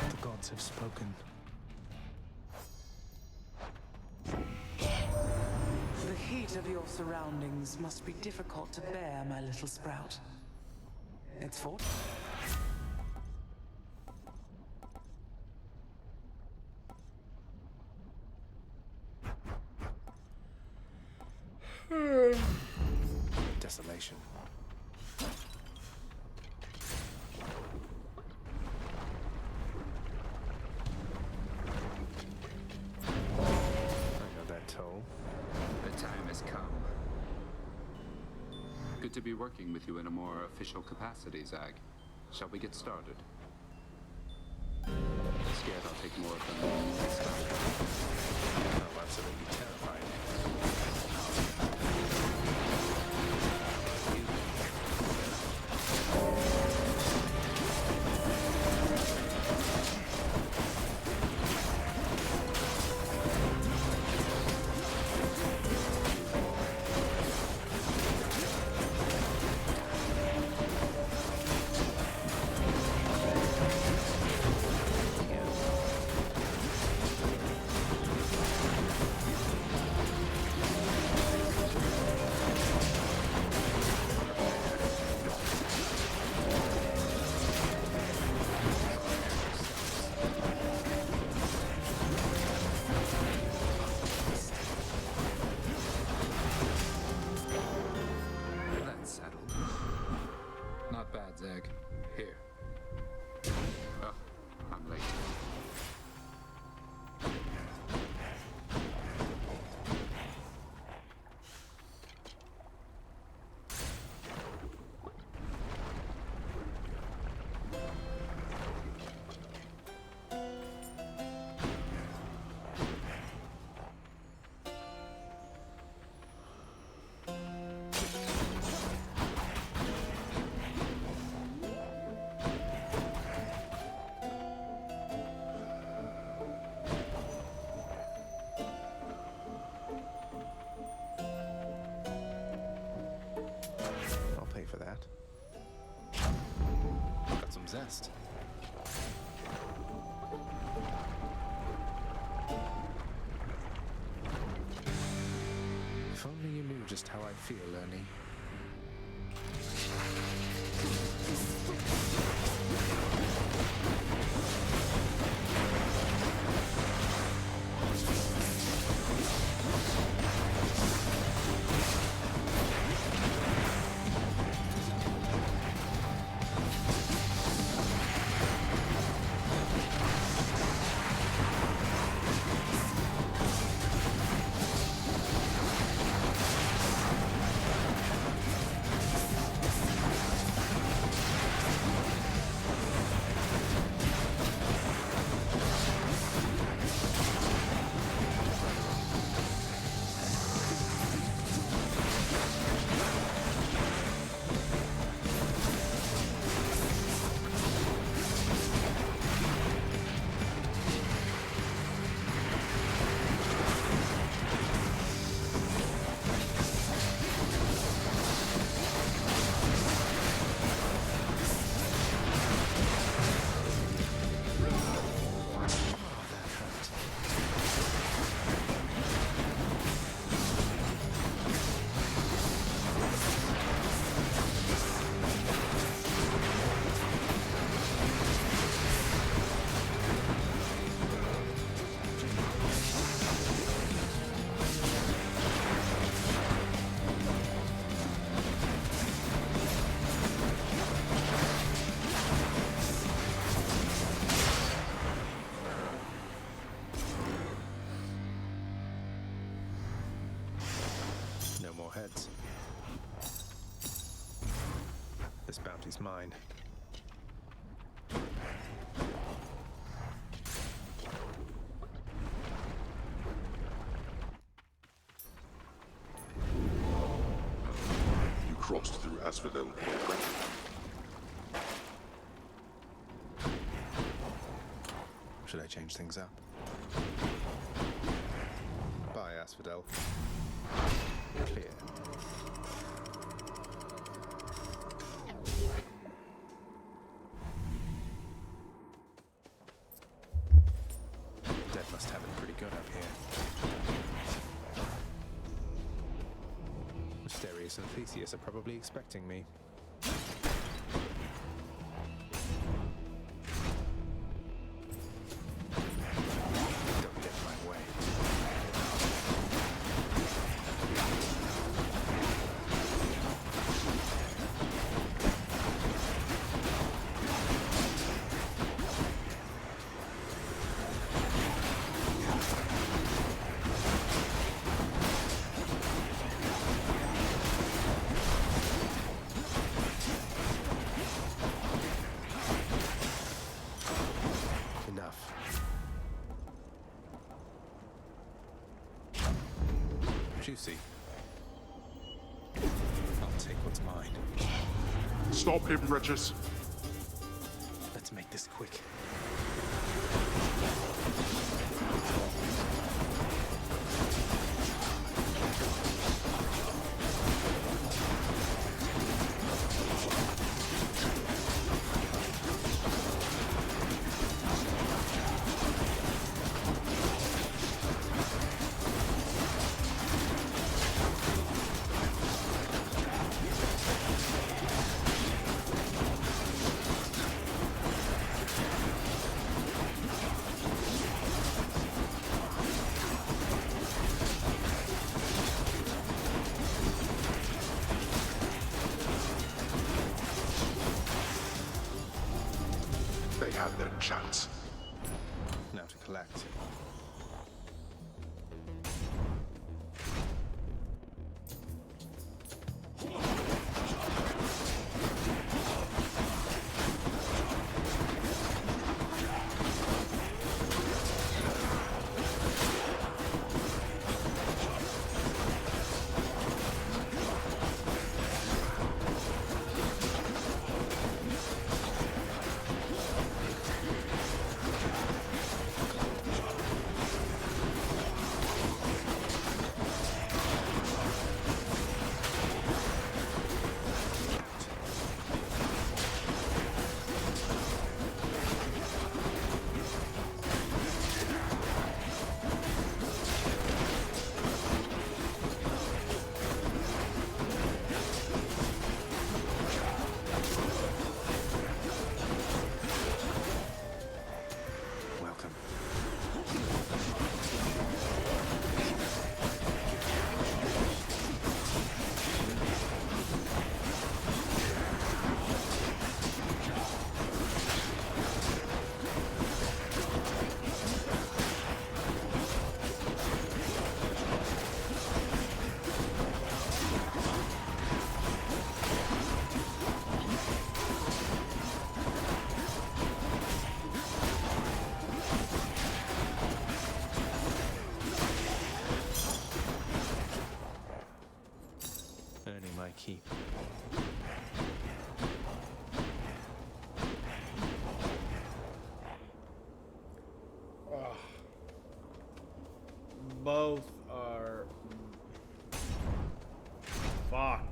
The gods have spoken. The heat of your surroundings must be difficult to bear, my little sprout. It's fort. Desolation. The time has come. Good to be working with you in a more official capacity, Zag. Shall we get started? Scared I'll take more of the easy stuff. I'm absolutely terrified. Zag. Here. Oh, I'm late. For that. Got some zest. If only you knew just how I feel, Ernie. beds. This bounty's mine. You crossed through Asphodel. Should I change things up? Bye, Asphodel. Clear. Dead must have it pretty good up here. Mysterious and Theseus are probably expecting me. Don't get in my way. Enough. Juicy. I'll take what's mine. Stop him, wretches. Let's make this quick. They had their chance. Now to collect. Welcome. Earning my keep. Both are... Fuck.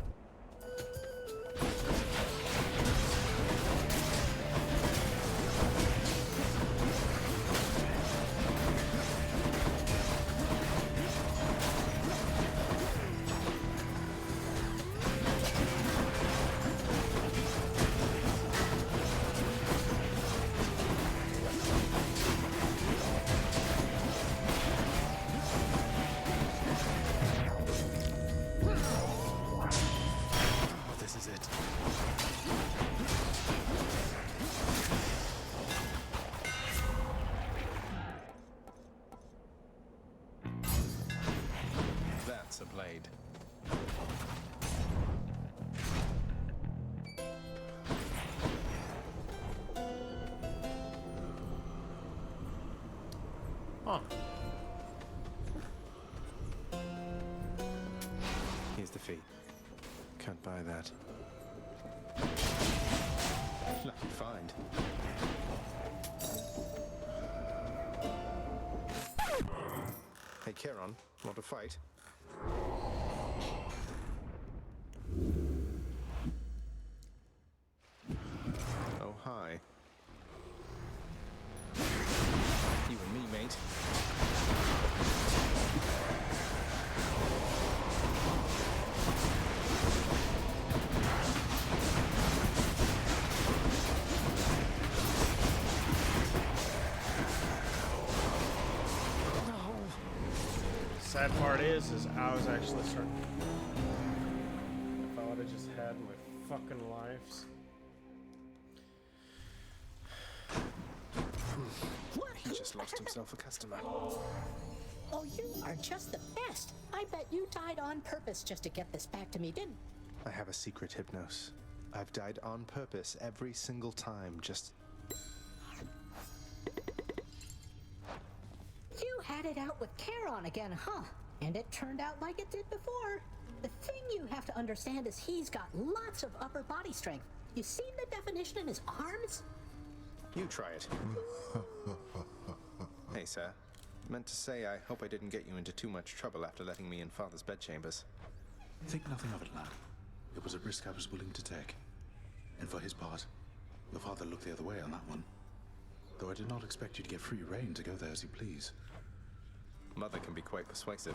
Can't buy that. Lucky find. Hey, Charon, want to fight? Oh, hi. You and me, mate. Sad part is I was actually starting. If I would have just had my fucking lives. He just lost himself a customer. Oh, you are just the best. I bet you died on purpose just to get this back to me, didn't? I have a secret Hypnos. I've died on purpose every single time, just... You had it out with Charon again, huh? And it turned out like it did before. The thing you have to understand is he's got lots of upper body strength. You seen the definition in his arms? You try it. Hey, sir. Meant to say I hope I didn't get you into too much trouble after letting me in Father's bedchambers. Think nothing of it, lad. It was a risk I was willing to take. And for his part, your father looked the other way on that one. Though I did not expect you to get free rein to go there as you please. Mother can be quite persuasive.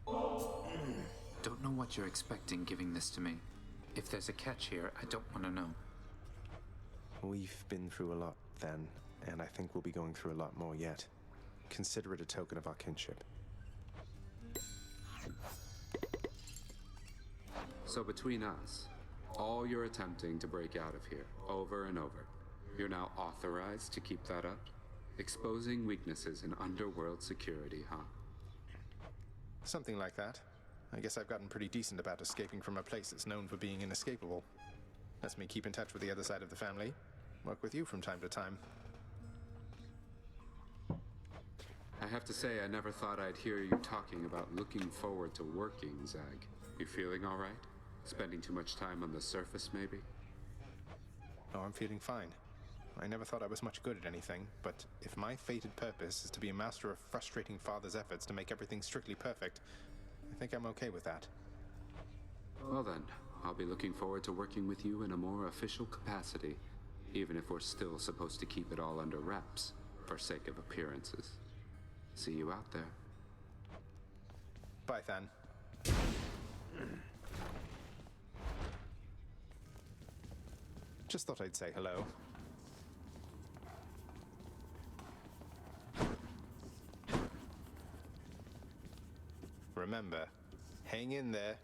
Don't know what you're expecting giving this to me. If there's a catch here, I don't want to know. We've been through a lot then, and I think we'll be going through a lot more yet. Consider it a token of our kinship. So between us, all you're attempting to break out of here, over and over, you're now authorized to keep that up? Exposing weaknesses in underworld security, huh? Something like that. I guess I've gotten pretty decent about escaping from a place that's known for being inescapable. Lets me keep in touch with the other side of the family. Work with you from time to time. I have to say, I never thought I'd hear you talking about looking forward to working, Zag. You feeling all right? Spending too much time on the surface, maybe? Oh, I'm feeling fine. I never thought I was much good at anything, but if my fated purpose is to be a master of frustrating Father's efforts to make everything strictly perfect, I think I'm okay with that. Well then, I'll be looking forward to working with you in a more official capacity, even if we're still supposed to keep it all under wraps, for sake of appearances. See you out there. Bye, Than. Just thought I'd say hello. Remember, hang in there.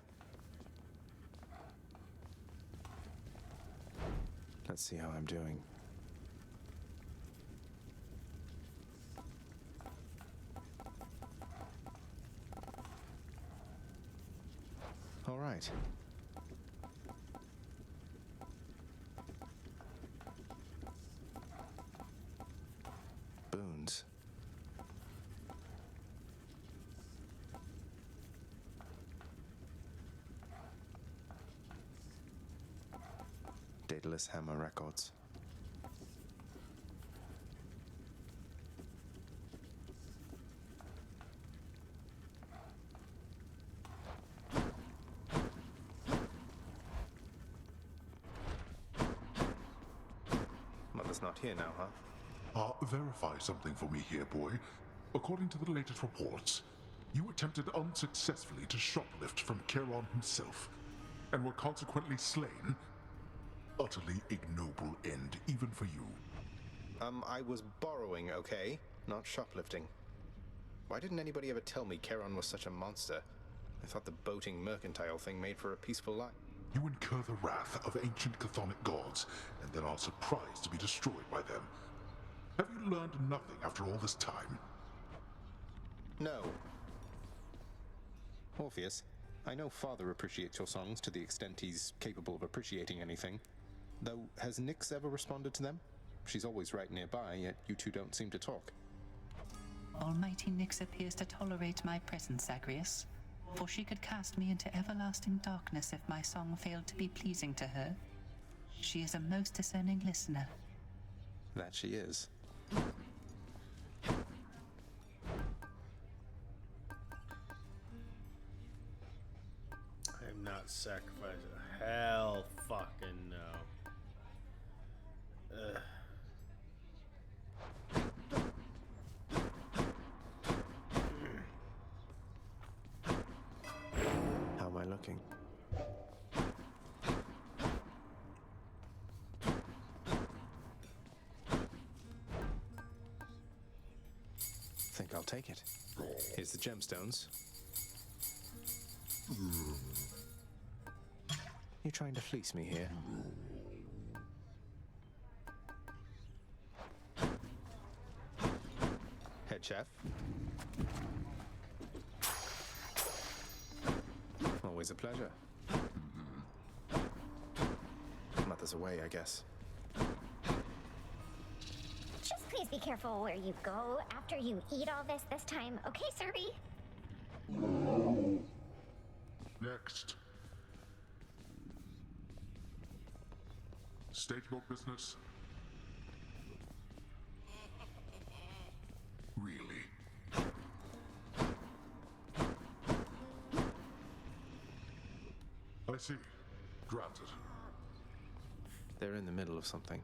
Let's see how I'm doing. All right. Boons. Daedalus Hammer Records. Mother's not here now, huh? Verify something for me here, boy. According to the latest reports, you attempted unsuccessfully to shoplift from Charon himself, and were consequently slain. Utterly ignoble end, even for you. I was borrowing, okay? Not shoplifting. Why didn't anybody ever tell me Charon was such a monster? I thought the boating mercantile thing made for a peaceful life. You incur the wrath of ancient chthonic gods, and then are surprised to be destroyed by them. Have you learned nothing after all this time? No. Orpheus, I know Father appreciates your songs to the extent he's capable of appreciating anything. Though, has Nyx ever responded to them? She's always right nearby, yet you two don't seem to talk. Almighty Nyx appears to tolerate my presence, Zagreus. for she could cast me into everlasting darkness if my song failed to be pleasing to her. She is a most discerning listener. That she is. I'm not sacrificing. Hell fucking no. Ugh. How am I looking? Think I'll take it. Here's the gemstones. You trying to fleece me here? Head chef. Always a pleasure. Mother's away, I guess. Just please be careful where you go after you eat all this time, okay, Serby? Next. State your business. Really? I see. Granted. They're in the middle of something.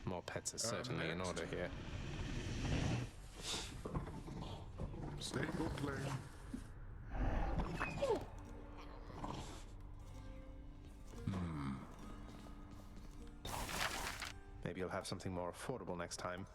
More pets are certainly in order here. State your claim. Maybe you'll have something more affordable next time.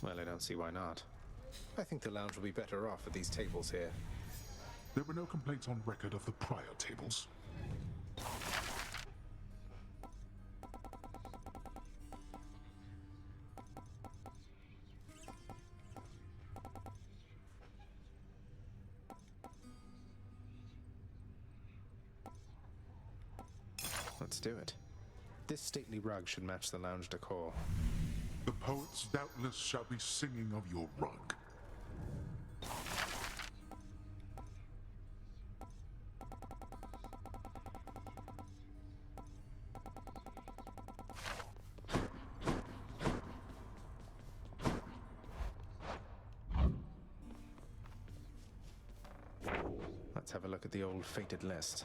Well, I don't see why not. I think the lounge will be better off with these tables here. There were no complaints on record of the prior tables. Let's do it. This stately rug should match the lounge decor. The poets doubtless shall be singing of your rug. Let's have a look at the old fated list.